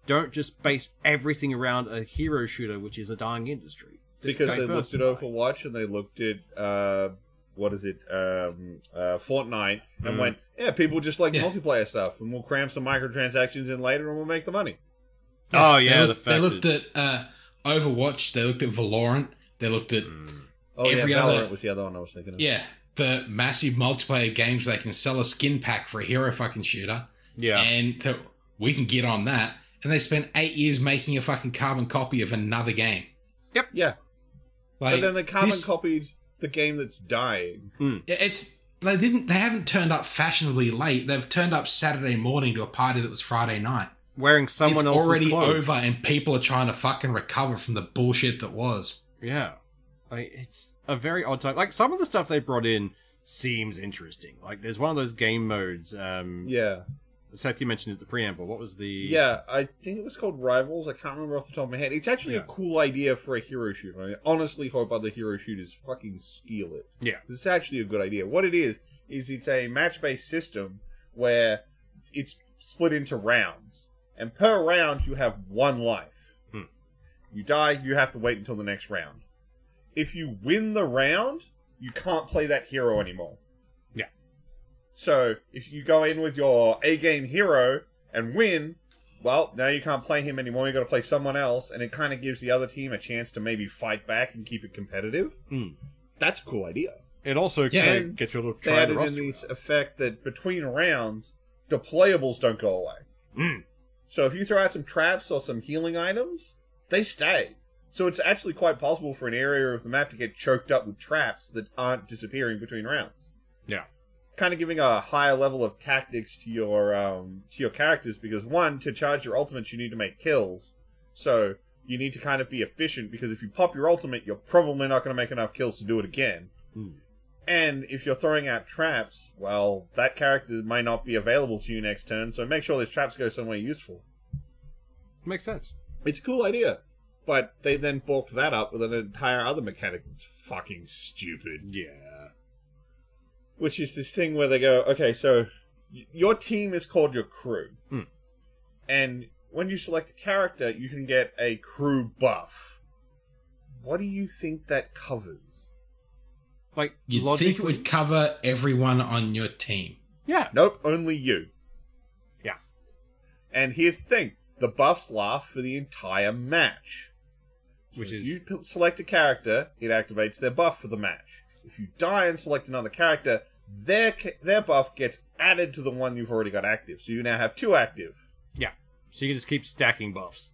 Don't just base everything around a hero shooter, which is a dying industry. Because they looked at Overwatch and they looked at, Fortnite, and went, yeah, people just like multiplayer stuff, and we'll cram some microtransactions in later and we'll make the money. Oh, yeah. They looked at Overwatch, they looked at Valorant, they looked at every Valorant was the other one I was thinking of. Yeah, the massive multiplayer games they can sell a skin pack for a hero fucking shooter. Yeah. And we can get on that. And they spent 8 years making a fucking carbon copy of another game. Yep. Yeah. Like, but then they carbon copied the game that's dying. They haven't turned up fashionably late. They've turned up Saturday morning to a party that was Friday night. Wearing someone else's clothes. It's already clothes. over and people are trying to fucking recover from the bullshit that was. Yeah. Like, it's a very odd time. Like, some of the stuff they brought in seems interesting. Like, there's one of those game modes. Yeah. Seth, you mentioned it, the preamble. What was the... Yeah, I think it was called Rivals. I can't remember off the top of my head. It's actually a cool idea for a hero shooter. I honestly hope other hero shooters fucking steal it. Yeah. This is actually a good idea. What it is it's a match-based system where it's split into rounds. And per round, you have one life. You die, you have to wait until the next round. If you win the round, you can't play that hero anymore. So, if you go in with your A-game hero and win, well, now you can't play him anymore, you gotta play someone else, and it kind of gives the other team a chance to maybe fight back and keep it competitive. That's a cool idea. It also gets people to try the roster. They added in this effect that between rounds, deployables don't go away. So if you throw out some traps or some healing items, they stay. So it's actually quite possible for an area of the map to get choked up with traps that aren't disappearing between rounds. Yeah. Kind of giving a higher level of tactics to your characters, because one, to charge your ultimates you need to make kills, so you need to kind of be efficient, because if you pop your ultimate you're probably not going to make enough kills to do it again. And if you're throwing out traps, well, that character might not be available to you next turn, so make sure those traps go somewhere useful. Makes sense. It's a cool idea, but they then bulked that up with an entire other mechanic that's fucking stupid. Yeah. Which is this thing where they go, okay, so your team is called your crew. And when you select a character, you can get a crew buff. What do you think that covers? Like, you'd think it would cover everyone on your team. Yeah. Nope, only you. Yeah. And here's the thing. The buffs last for the entire match. Which is... If you select a character, it activates their buff for the match. If you die and select another character, their buff gets added to the one you've already got active. So you now have 2 active. Yeah. So you can just keep stacking buffs.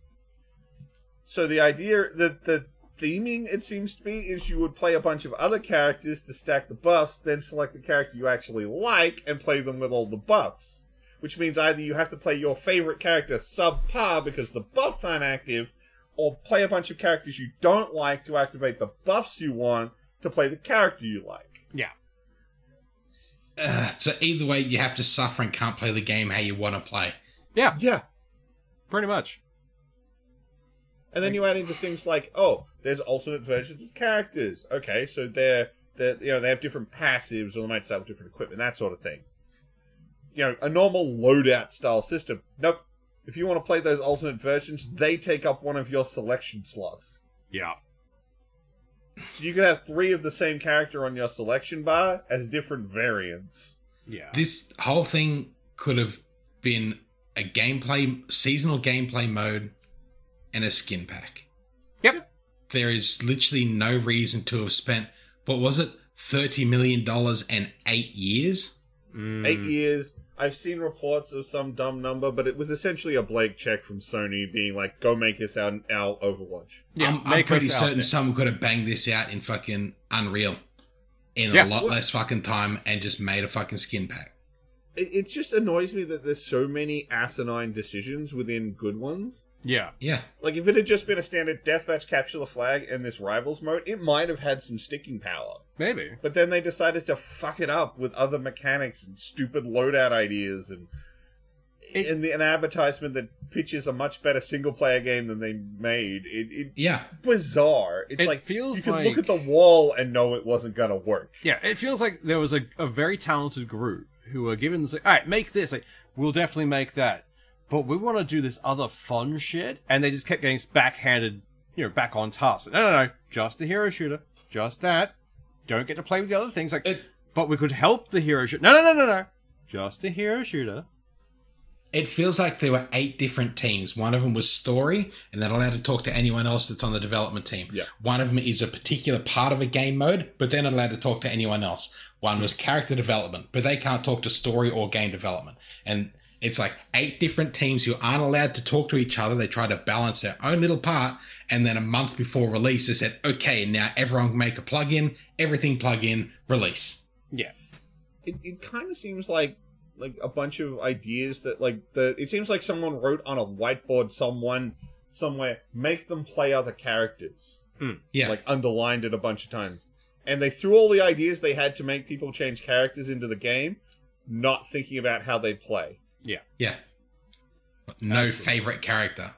So the idea that the theming, it seems to be, is you would play a bunch of other characters to stack the buffs, then select the character you actually like and play them with all the buffs. Which means either you have to play your favorite character subpar because the buffs aren't active, or play a bunch of characters you don't like to activate the buffs you want to play the character you like. Yeah. So either way, you have to suffer and can't play the game how you want to play. Yeah. Yeah. Pretty much. And then you add into things like, oh, there's alternate versions of characters. Okay, so they have different passives, or they might start with different equipment, that sort of thing. A normal loadout style system. Nope. If you want to play those alternate versions, they take up one of your selection slots. Yeah. So you could have 3 of the same character on your selection bar as different variants. Yeah. This whole thing could have been a seasonal gameplay mode and a skin pack. Yep. There is literally no reason to have spent, what was it, $30 million and 8 years? 8 years. I've seen reports of some dumb number, but it was essentially a blank check from Sony being like, go make us our Overwatch. Yeah, I'm pretty certain someone could have banged this out in fucking Unreal in a lot less fucking time and just made a fucking skin pack. It just annoys me that there's so many asinine decisions within good ones. Yeah. Yeah. Like, if it had just been a standard deathmatch, capture the flag, and this Rivals mode, it might have had some sticking power. Maybe. But then they decided to fuck it up with other mechanics and stupid loadout ideas and an advertisement that pitches a much better single-player game than they made. It's bizarre. It's like, feels you can like... look at the wall and know it wasn't going to work. Yeah, it feels like there was a very talented group who were given this, like, all right, make this. Like, we'll definitely make that. But we want to do this other fun shit. And they just kept getting backhanded, back on task. No. Just the hero shooter. Just that. Don't get to play with the other things. But we could help the hero shooter. No. Just the hero shooter. It feels like there were 8 different teams. One of them was story, and they're allowed to talk to anyone else that's on the development team. Yeah. One of them is a particular part of a game mode, but they're not allowed to talk to anyone else. One was character development, but they can't talk to story or game development. And it's like 8 different teams who aren't allowed to talk to each other. They try to balance their own little part. And then a month before release, they said, okay, now everyone make a plug-in, everything plug-in, release. Yeah. It kind of seems like a bunch of ideas that, it seems like someone wrote on a whiteboard somewhere, make them play other characters. Yeah. Like, underlined it a bunch of times. And they threw all the ideas they had to make people change characters into the game, not thinking about how they play. Yeah. No favorite character.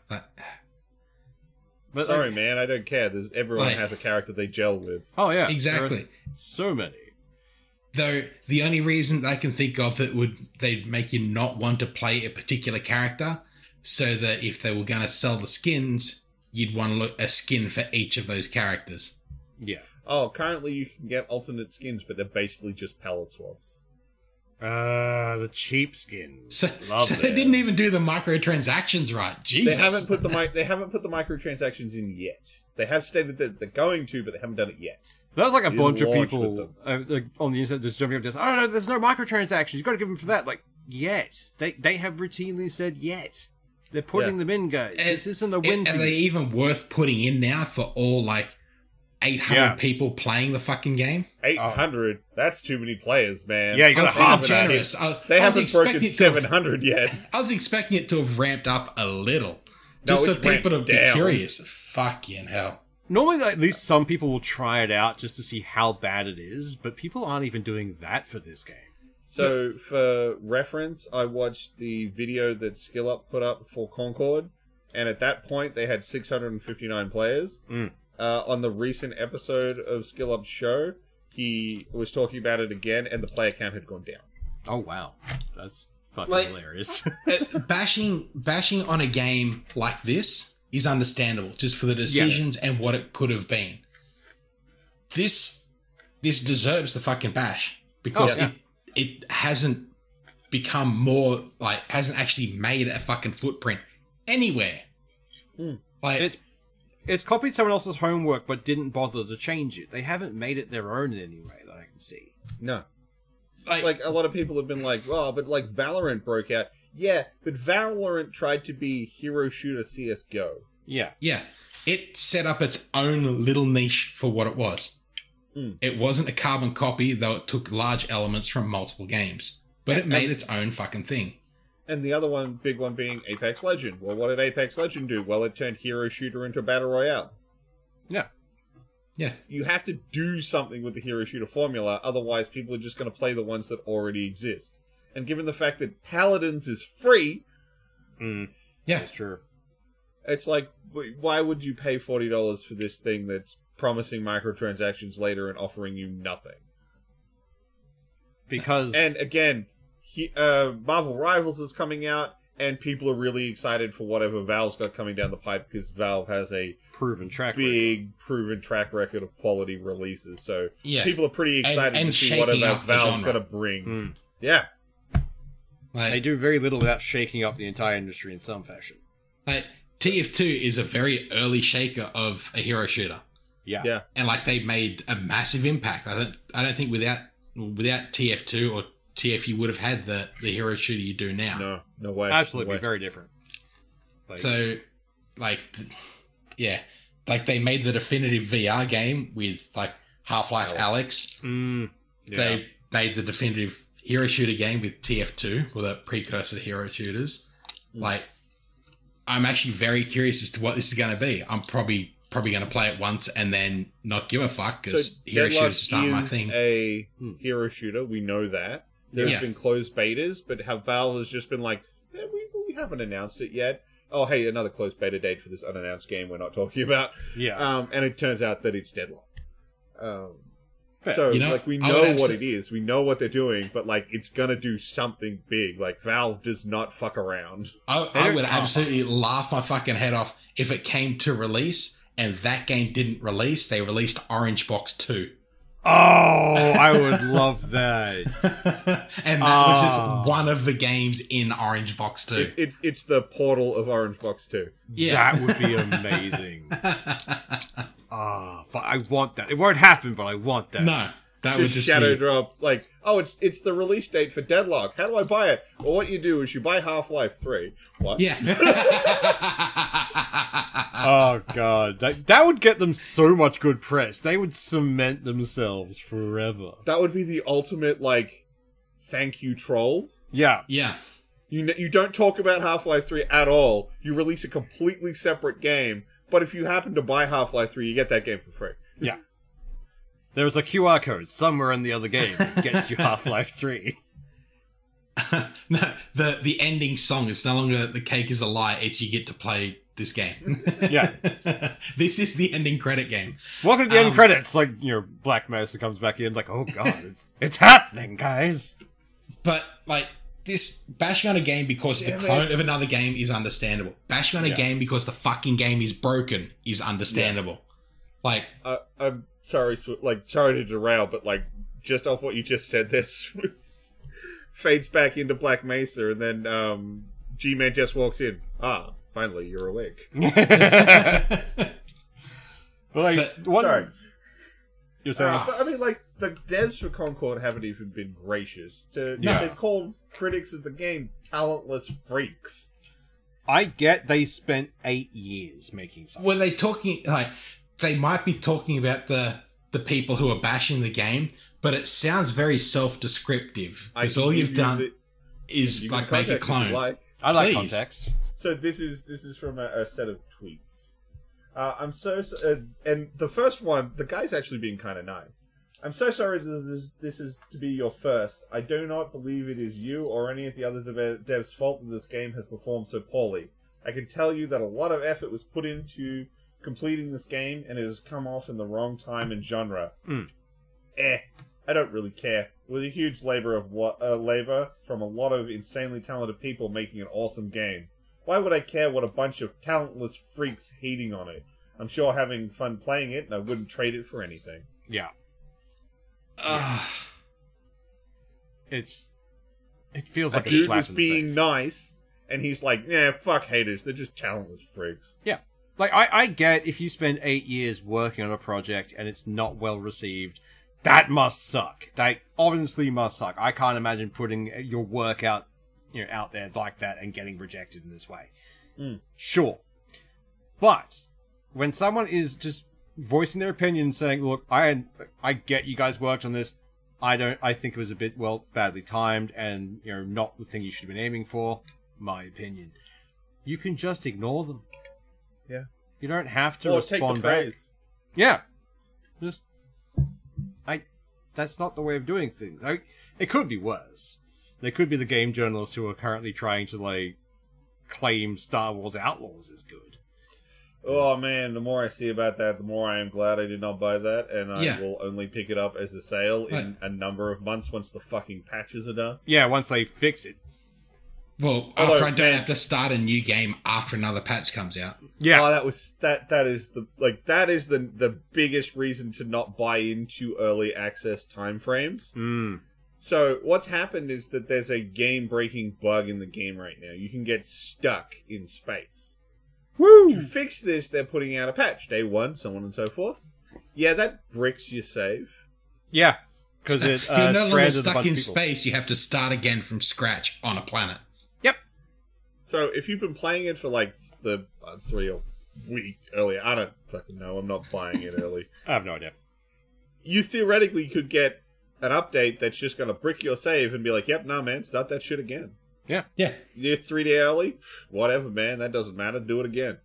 But sorry, man, I don't care. Everyone has a character they gel with. Oh, yeah. Exactly. So many. Though, the only reason I can think of that they'd make you not want to play a particular character, so that if they were going to sell the skins, you'd want a skin for each of those characters. Yeah. Oh, currently you can get alternate skins, but they're basically just palette swaps. The cheap skins. So they didn't even do the microtransactions right. Jesus. They haven't put the microtransactions in yet. They have stated that they're going to, but they haven't done it yet. There was like a bunch of people on the internet just jumping up and saying, oh no, there's no microtransactions. You've got to give them for that. Like, yet. They have routinely said yet. They're putting them in, guys. This isn't a win. Are they even worth putting in now for all, 800 people playing the fucking game? 800? That's too many players, man. Yeah, you got half generous. They haven't broken 700 yet. I was expecting it to have ramped up a little. Just for people to be curious. Fucking hell. Normally, at least some people will try it out just to see how bad it is, but people aren't even doing that for this game. So, for reference, I watched the video that SkillUp put up for Concord, and at that point, they had 659 players. On the recent episode of SkillUp's show, he was talking about it again, and the player count had gone down. Oh, wow. That's fucking hilarious. Bashing on a game like this is understandable, just for the decisions and what it could have been. This deserves the fucking bash, because it hasn't become more, hasn't actually made a fucking footprint anywhere. It's copied someone else's homework, but didn't bother to change it. They haven't made it their own in any way that I can see. No. Like a lot of people have been like, well, but Valorant broke out. Yeah, but Valorant tried to be hero shooter CSGO. Yeah. Yeah. it set up its own little niche for what it was. It wasn't a carbon copy, though it took large elements from multiple games. But it made its own fucking thing. And the other one, big one, being Apex Legend. Well, what did Apex Legend do? Well, it turned hero shooter into a battle royale. Yeah. Yeah. You have to do something with the hero shooter formula, otherwise people are just going to play the ones that already exist. And given the fact that Paladins is free... Yeah. That's true. It's like, why would you pay $40 for this thing that's promising microtransactions later and offering you nothing? Because... And again, Marvel Rivals is coming out, and people are really excited for whatever Valve's got coming down the pipe, because Valve has a proven track record of quality releases. So people are pretty excited to see whatever Valve's going to bring. Yeah. They do very little without shaking up the entire industry in some fashion. TF2 is a very early shaker of a hero shooter. Yeah. And they made a massive impact. I don't think without TF2 or TF you would have had the hero shooter you do now. No way. Absolutely, no way. Very different. They made the definitive VR game with Half-Life Alyx. They made the definitive hero shooter game with TF2, or the precursor to hero shooters. I'm actually very curious as to what this is going to be. I'm probably going to play it once and then not give a fuck, because hero shooters just aren't my thing. A hero shooter, we know that. There's been closed betas, but Valve has just been like, we haven't announced it yet. Oh, hey, another closed beta date for this unannounced game we're not talking about. Yeah. And it turns out that it's Deadlock. We know what it is. We know what they're doing, but it's gonna do something big. Valve does not fuck around. I would absolutely laugh my fucking head off if it came to release and that game didn't release. They released Orange Box 2. Oh, I would love that. And that was just one of the games in Orange Box 2. It's the portal of Orange Box 2. Yeah. That would be amazing. I want that. It won't happen, but I want that. No. That would just shadow drop. It's the release date for Deadlock. How do I buy it? Well, what you do is you buy Half-Life 3. What? Yeah. Oh, God. That would get them so much good press. They would cement themselves forever. That would be the ultimate, thank you troll. Yeah. Yeah. You don't talk about Half-Life 3 at all. You release a completely separate game, but if you happen to buy Half-Life 3, you get that game for free. Yeah. There's a QR code somewhere in the other game that gets you Half-Life 3. No, the ending song is no longer "The Cake is a Lie," it's "You get to play this game." Yeah. This is the ending credit game. Welcome to the end credits. Black Mesa comes back in, oh god, it's happening, guys. But, this bashing on a game because the clone of another game is understandable. Bashing on a game because the fucking game is broken is understandable. I'm sorry, sorry to derail, but just off what you just said, this fades back into Black Mesa, and then G-Man just walks in. Ah, finally, you're awake. Sorry. You're saying? The devs for Concord haven't even been gracious. They called critics of the game talentless freaks. I get they spent 8 years making something. Were they talking, they might be talking about the people who are bashing the game, but it sounds very self-descriptive. Because all you've done is, make a clone. I like context. So this is from a set of tweets. I'm so and the first one, the guy's actually being kind of nice. I'm so sorry that this is to be your first. I do not believe it is you or any of the other devs' fault that this game has performed so poorly. I can tell you that a lot of effort was put into completing this game, and it has come off in the wrong time and genre. I don't really care. It was a huge labor from a lot of insanely talented people making an awesome game. Why would I care what a bunch of talentless freaks hating on it? I'm sure having fun playing it, and I wouldn't trade it for anything. Yeah. It feels like a dude slap was in the being face. nice, and he's like, "Yeah, fuck haters. They're just talentless freaks." Yeah. I get if you spend 8 years working on a project and it's not well received, that must suck. That obviously must suck. I can't imagine putting your work out there like that and getting rejected in this way. Sure. But when someone is just voicing their opinion, saying, "Look, I get you guys worked on this. I think it was a bit badly timed, and not the thing you should have been aiming for." My opinion. You can just ignore them. Yeah. You don't have to respond take the back. praise. Yeah. That's not the way of doing things. It could be worse. There could be the game journalists who are currently trying to, claim Star Wars Outlaws is good. Oh man, the more I see about that, the more I am glad I did not buy that, and I will only pick it up as a sale in a number of months once the fucking patches are done. Yeah, once they fix it. Well, after I don't have to start a new game after another patch comes out. Yeah. Oh, that is the biggest reason to not buy into early access timeframes. So what's happened is that there's a game-breaking bug in the game right now. You can get stuck in space. Woo! To fix this, they're putting out a patch. Day 1, so on and so forth. Yeah, that bricks your save. Yeah. Because you're no longer stuck in space. You have to start again from scratch on a planet. Yep. So if you've been playing it for the 3 or week earlier, I don't fucking know. I'm not buying it early. I have no idea. You theoretically could get an update that's just going to brick your save and be like, "Yep, nah, man, start that shit again." Yeah. Yeah. You're 3 day early, whatever, man. That doesn't matter. Do it again.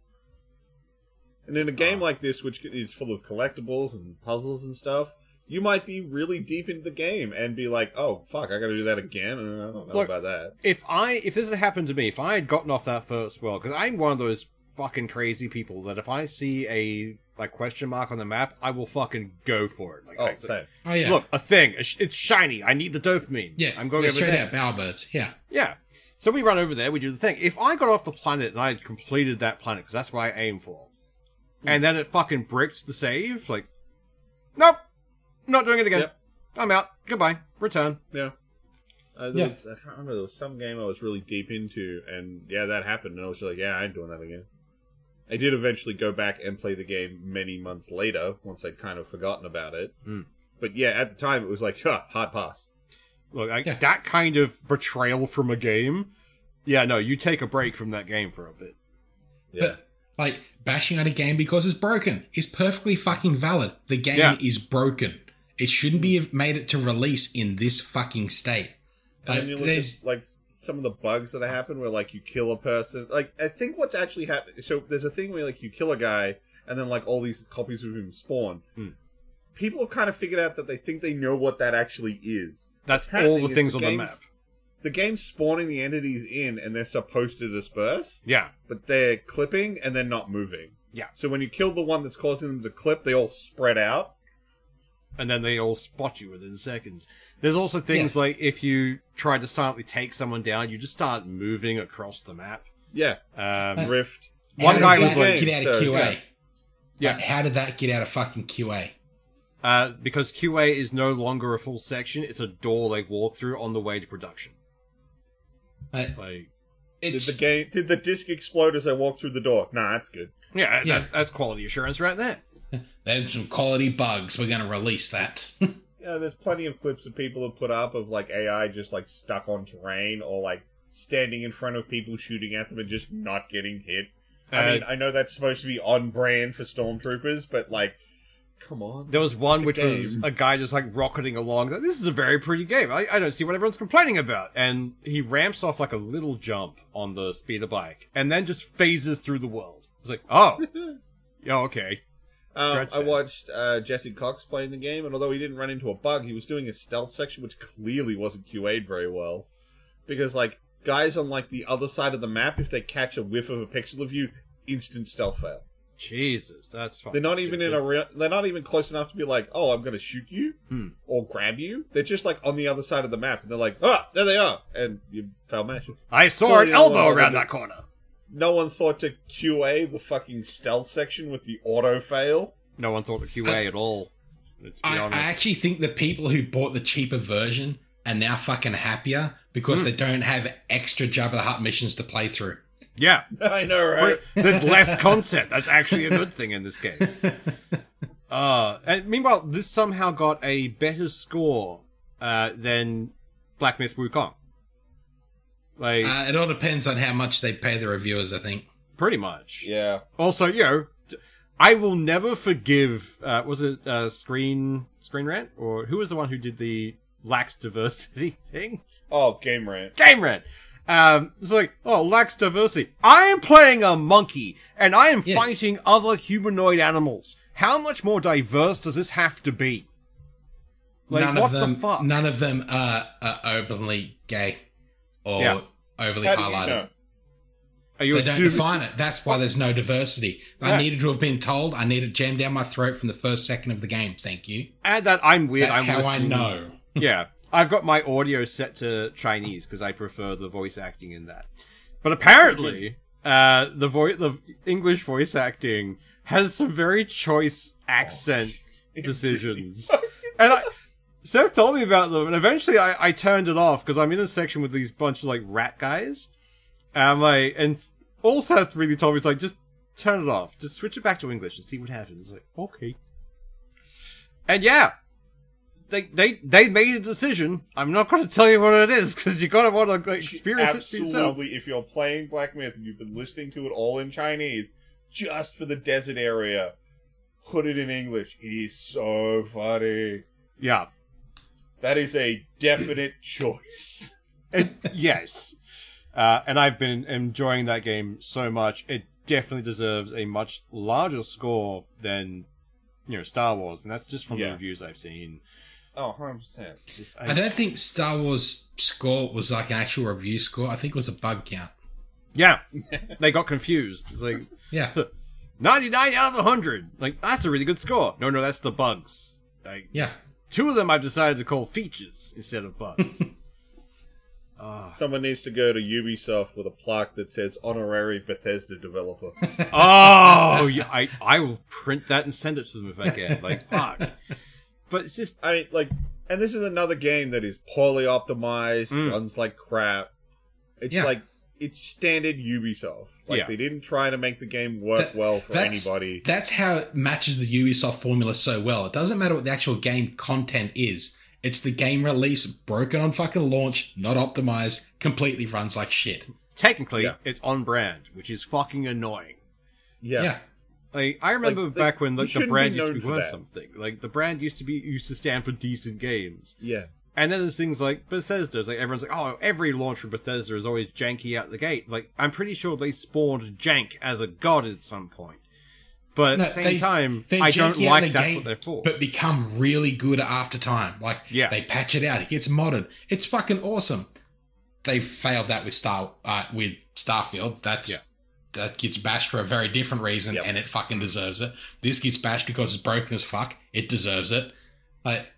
And in a game like this, which is full of collectibles and puzzles and stuff, you might be really deep into the game and be like, "Oh, fuck, I gotta do that again." I don't know about that. If this had happened to me, if I had gotten off that first world, because I'm one of those fucking crazy people that if I see a question mark on the map, I will fucking go for it. Same. Oh, yeah. Look, a thing. It's shiny. I need the dopamine. Yeah, I'm going over straight there. out Bowerbirds. Yeah. Yeah. So we run over there, we do the thing. If I got off the planet and I had completed that planet, because that's what I aim for, and then it fucking bricked the save, nope, not doing it again. Yep. I'm out. Goodbye. Return. Yeah. I can't remember, there was some game I was really deep into, and that happened, and I was like, yeah, I ain't doing that again. I did eventually go back and play the game many months later, once I'd kind of forgotten about it. But yeah, at the time, it was like, hard pass. Look, that kind of betrayal from a game, you take a break from that game for a bit. Yeah. But, bashing at a game because it's broken is perfectly fucking valid. The game is broken. It shouldn't be made it to release in this fucking state. And you look at, some of the bugs that happen where, you kill a person. I think what's actually happening... So, there's a thing where, you kill a guy, and then, all these copies of him spawn. People have kind of figured out that they think they know what that actually is. That's all the things on the map. The game's spawning the entities in, and they're supposed to disperse. Yeah. But they're clipping, and they're not moving. Yeah. So when you kill the one that's causing them to clip, they all spread out. And then they all spot you within seconds. There's also things like if you try to silently take someone down, you just start moving across the map. Yeah. Drift. One guy was get out of QA. Yeah. How did that get out of fucking QA? Because QA is no longer a full section, it's a door they walk through on the way to production. Did the disc explode as I walked through the door? Nah, that's good. Yeah, that's quality assurance right there. There's some quality bugs. We're going to release that. Yeah, there's plenty of clips that people have put up of AI just stuck on terrain or standing in front of people shooting at them and just not getting hit. I mean, I know that's supposed to be on brand for stormtroopers, but come on. There was one which was a guy just rocketing along. This is a very pretty game. I don't see what everyone's complaining about. And he ramps off a little jump on the speeder bike and then just phases through the world. It's oh. Yeah, okay. I watched Jesse Cox playing the game, and although he didn't run into a bug, he was doing a stealth section, which clearly wasn't QA'd very well. Because, guys on, the other side of the map, if they catch a whiff of a pixel of you, instant stealth fail. Jesus, that's fucking They're not stupid. even they're not even close enough to be oh, I'm going to shoot you or grab you. They're just on the other side of the map, and they're there they are, and you foul match. I saw an elbow around that corner. No one thought to QA the fucking stealth section with the auto fail. No one thought to QA at all. Let's be honest. I actually think the people who bought the cheaper version are now fucking happier because they don't have extra Jabba the Hutt missions to play through. Yeah. I know, right? There's less content. That's actually a good thing in this case. And meanwhile, this somehow got a better score than Black Myth Wukong. It all depends on how much they pay the reviewers, I think. Pretty much. Yeah. Also, I will never forgive. Was it Screen Rant, or who was the one who did the lax diversity thing? Oh, Game Rant. Game Rant. It's like, oh, lax diversity. I am playing a monkey, and I am fighting other humanoid animals. How much more diverse does this have to be? Like, the fuck? None of them are openly gay or overly highlighted. You know? They don't define it. That's why there's no diversity. I needed to have been told. I need it jammed down my throat from the first second of the game. Thank you. And that I'm weird. That's how I know. Yeah. I've got my audio set to Chinese because I prefer the voice acting in that. But apparently, the English voice acting has some very choice accent decisions. And Seth told me about them, and eventually I turned it off because I'm in a section with these bunch of like rat guys. And all Seth really told me is like, just turn it off. Just switch it back to English and see what happens. Like, okay. And yeah. They made a decision. I'm not going to tell you what it is, because you gotta want to experience it for yourself. Absolutely, if you're playing Black Myth and you've been listening to it all in Chinese, just for the desert area, put it in English. It is so funny. Yeah. That is a definite choice. Yes. And I've been enjoying that game so much. It definitely deserves a much larger score than, Star Wars. And that's just from the reviews I've seen. Oh, 100%. I don't think Star Wars score was like an actual review score. I think it was a bug count. Yeah. They got confused. It's like, 99 out of 100. Like, that's a really good score. No, that's the bugs. Like, 2 of them I've decided to call features instead of bugs. Someone needs to go to Ubisoft with a plaque that says honorary Bethesda developer. Oh, yeah, I will print that and send it to them if I can. Like, fuck. But it's just... I mean, like... And this is another game that is poorly optimized, runs like crap. It's like... It's standard Ubisoft. Like, they didn't try to make the game work well for anybody. That's how it matches the Ubisoft formula so well. It doesn't matter what the actual game content is. It's the game release, broken on fucking launch, not optimized, completely runs like shit. Technically, it's on brand, which is fucking annoying. Yeah. Like, I remember back when the brand used to be worth something. Like, the brand used to stand for decent games. Yeah. And then there's things like Bethesda. It's like, everyone's like, oh, every launch from Bethesda is always janky out the gate. Like, I'm pretty sure they spawned jank as a god at some point. But at the same time, I don't like that's what they're for. But become really good after time. Like, they patch it out. It gets modded. It's fucking awesome. They failed that with Starfield. That gets bashed for a very different reason, and it fucking deserves it. This gets bashed because it's broken as fuck. It deserves it. Like,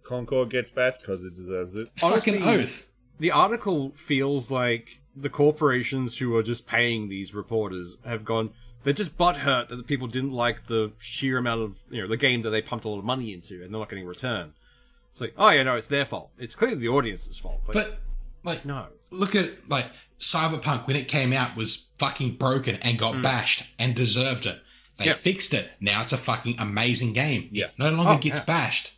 Concord gets bashed because it deserves it. Fucking oath. The article feels like the corporations who are just paying these reporters have gone... They're just butthurt that the people didn't like the sheer amount of, the game that they pumped a lot of money into, and they're not getting a return. It's like, oh yeah, no, it's their fault. It's clearly the audience's fault. But no. Look at, Cyberpunk, when it came out, was fucking broken and got bashed and deserved it. They fixed it. Now it's a fucking amazing game. Yeah. It no longer gets bashed.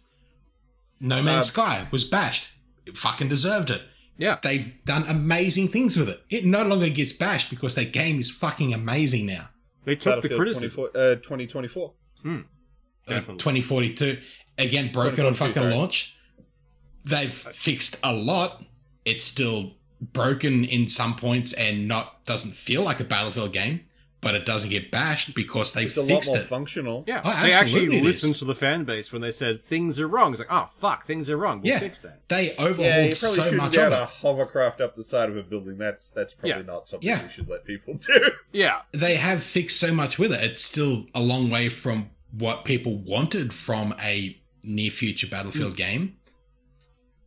No Man's Sky was bashed. It fucking deserved it. Yeah. They've done amazing things with it. It no longer gets bashed because their game is fucking amazing now. They took the criticism. 2024. 2042. Again, broken on fucking launch. They've fixed a lot. It's still broken in some points and doesn't feel like a Battlefield game, but it doesn't get bashed because they fixed it. It's a lot more functional. Yeah, they actually listened to the fan base when they said things are wrong. It's like, oh fuck, things are wrong. We'll fix that. They overhauled so much of it. a hovercraft up the side of a building. That's probably not something we should let people do. Yeah, they have fixed so much with it. It's still a long way from what people wanted from a near future Battlefield game.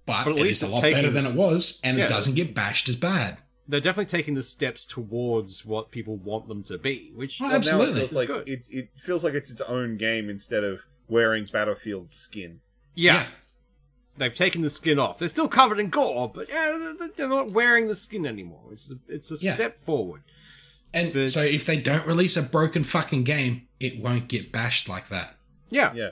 But it is a lot better than it was, and it doesn't get bashed as bad. They're definitely taking the steps towards what people want them to be, which absolutely now it feels like good. It feels like it's its own game instead of wearing Battlefield skin. Yeah. They've taken the skin off. They're still covered in gore, but they're not wearing the skin anymore. It's a step forward. And so if they don't release a broken fucking game, it won't get bashed like that. Yeah. Yeah.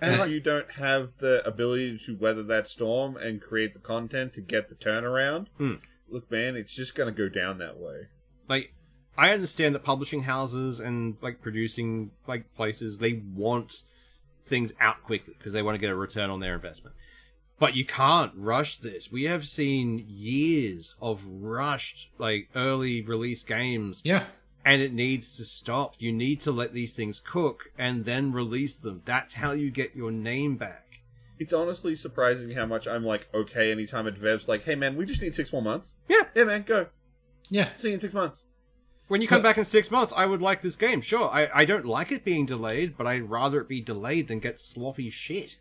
And if you don't have the ability to weather that storm and create the content to get the turnaround, look, man, it's just going to go down that way. Like, I understand that publishing houses and like producing like places, they want things out quickly because they want to get a return on their investment. But you can't rush this. We have seen years of rushed, like, early release games. Yeah. And it needs to stop. You need to let these things cook and then release them. That's how you get your name back. It's honestly surprising how much I'm like, okay, anytime a dev's like, hey man, we just need 6 more months. Yeah. Yeah, man, go. Yeah. See you in 6 months. When you come back in 6 months, I would like this game. Sure, I don't like it being delayed, but I'd rather it be delayed than get sloppy shit.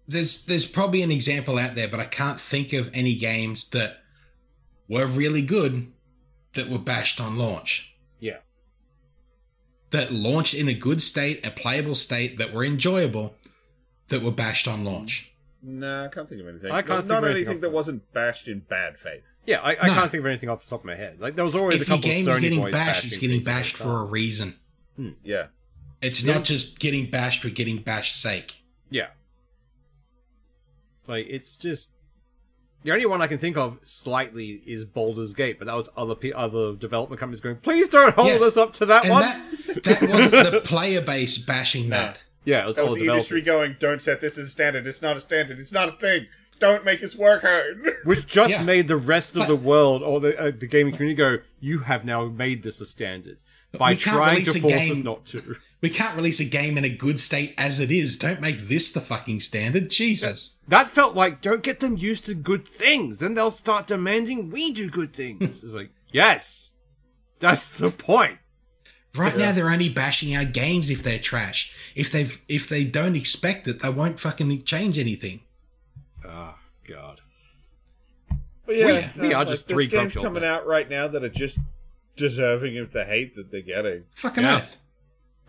There's probably an example out there, but I can't think of any games that were really good that were bashed on launch. Yeah. That launched in a good state, a playable state, that were enjoyable, that were bashed on launch. Nah, I can't think of anything. I can't think Not of anything that wasn't bashed in bad faith. Yeah, I can't think of anything off the top of my head. Like, there was always If a couple your of game is Sony getting boys bashed, bashing it's getting things bashed all the for a time. reason. Yeah. It's not just getting bashed for getting bashed sake. Yeah. Like, it's just... The only one I can think of slightly is Baldur's Gate, but that was other development companies going, please don't hold us up to that and one! That wasn't the player base bashing that. Yeah, it was That all was the the industry going, don't set this as a standard. It's not a standard. It's not a thing. Don't make us work hard. Which just Yeah. made the rest of the world, or the gaming community go, you have now made this a standard. By We can't trying to release a force game- us not to. We can't release a game in a good state as it is. Don't make this the fucking standard. Jesus. That felt like, don't get them used to good things, then they'll start demanding we do good things. It's like, yes, that's the point. Right now, they're only bashing our games if they're trash. If they don't expect it, they won't fucking change anything. Oh, God. But yeah, We are just three there's games grumpy old coming men. out right now that are just deserving of the hate that they're getting. Fucking Yeah. earth.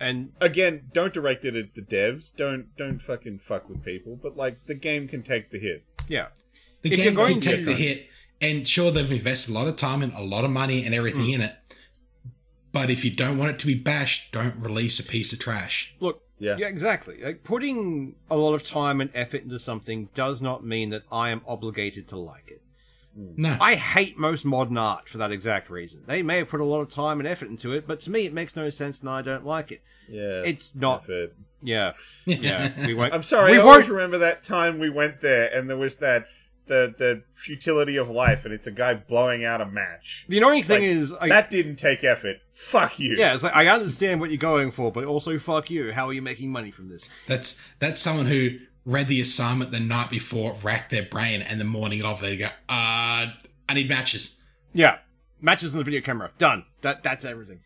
And Again, don't direct it at the devs. Don't fucking fuck with people. But like, the game can take the hit. yeah, The If game you're going can take to- the hit, and sure, they've invested a lot of time and a lot of money and everything in it. But if you don't want it to be bashed, don't release a piece of trash. look, Yeah. yeah, exactly. Like, putting a lot of time and effort into something does not mean that I am obligated to like it. No. I hate most modern art for that exact reason. They may have put a lot of time and effort into it, but to me it makes no sense and I don't like it. Yeah, It's not- effort. Yeah, yeah. We won't. I'm sorry. We I always won't. remember that time we went there, and there was that the futility of life, and it's a guy blowing out a match. The annoying thing Like, is, that didn't take effort. Fuck you. yeah, it's like I understand what you're going for, but also fuck you. How are you making money from this? That's someone who read the assignment the night before, racked their brain, and the morning of they go, I need matches. Yeah, matches on the video camera, done. That's everything.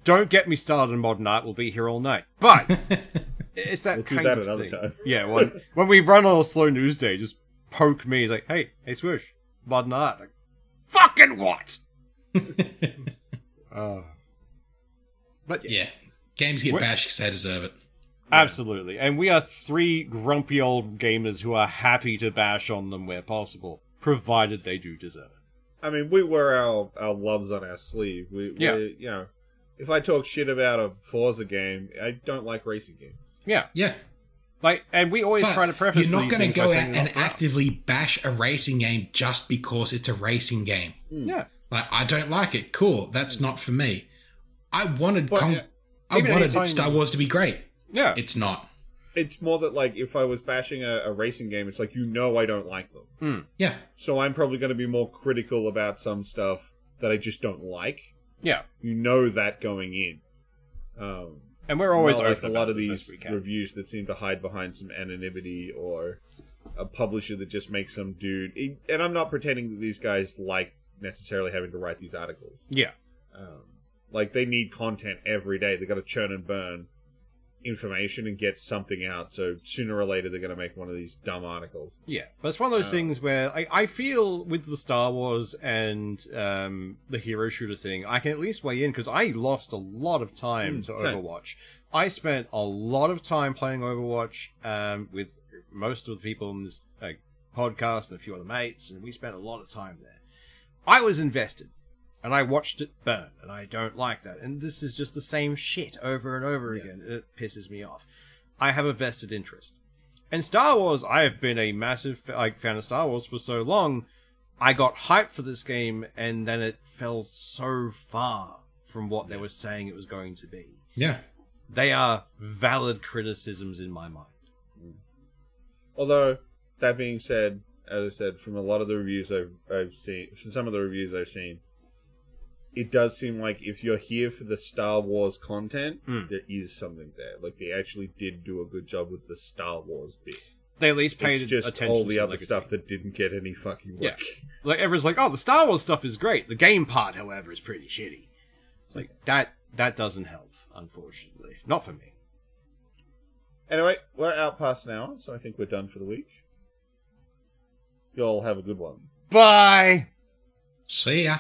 Don't get me started on modern art. We'll be here all night. But it's that We'll do kind that of another thing. time. Yeah, when we run on a slow news day, just poke me. He's like, hey, Swoosh, modern art. Like, fucking what? But Yeah. Games get What- bashed because they deserve it. absolutely. And we are three grumpy old gamers who are happy to bash on them where possible, provided they do deserve it. I mean, we wear our loves on our sleeve. Yeah. We, you know, if I talk shit about a Forza game, I don't like racing games. Yeah. Yeah. Like, and we always But try to preface you're not these going things to by go saying out they're and not for us. actively bash a racing game just because it's a racing game. Yeah. Like, I don't like it. Cool. That's not for me. I wanted But, I even wanted anytime- Star Wars to be great. Yeah. It's not. It's more that, like, if I was bashing a racing game, it's like, I don't like them. Yeah. So I'm probably going to be more critical about some stuff that I just don't like. Yeah. You know that going in. And we're always Not like open a lot about of this these best we can. reviews that seem to hide behind some anonymity or a publisher that just makes some dude. And I'm not pretending that these guys like necessarily having to write these articles. Yeah. Like, they need content every day. They got to churn and burn information and get something out. So sooner or later, they're going to make one of these dumb articles. Yeah, but it's one of those things where I feel with the Star Wars and the hero shooter thing, I can at least weigh in because I lost a lot of time to same. Overwatch. I spent a lot of time playing Overwatch with most of the people in this podcast and a few other mates, and we spent a lot of time there. I was invested. And I watched it burn, and I don't like that. And this is just the same shit over and over again. It pisses me off. I have a vested interest. And Star Wars, I have been a massive fan of Star Wars for so long. I got hyped for this game, and then it fell so far from what they were saying it was going to be. Yeah. They are valid criticisms in my mind. Although, that being said, as I said, from a lot of the reviews I've seen, from some of the reviews I've seen, it does seem like if you're here for the Star Wars content, there is something there. Like, they actually did do a good job with the Star Wars bit. They at least paid attention. It's just attention all the to other legacy. stuff that didn't get any fucking work. Yeah. Like, everyone's like, oh, the Star Wars stuff is great. The game part, however, is pretty shitty. It's like, that doesn't help, unfortunately. Not for me. Anyway, we're out past an hour, so I think we're done for the week. You all have a good one. Bye! See ya.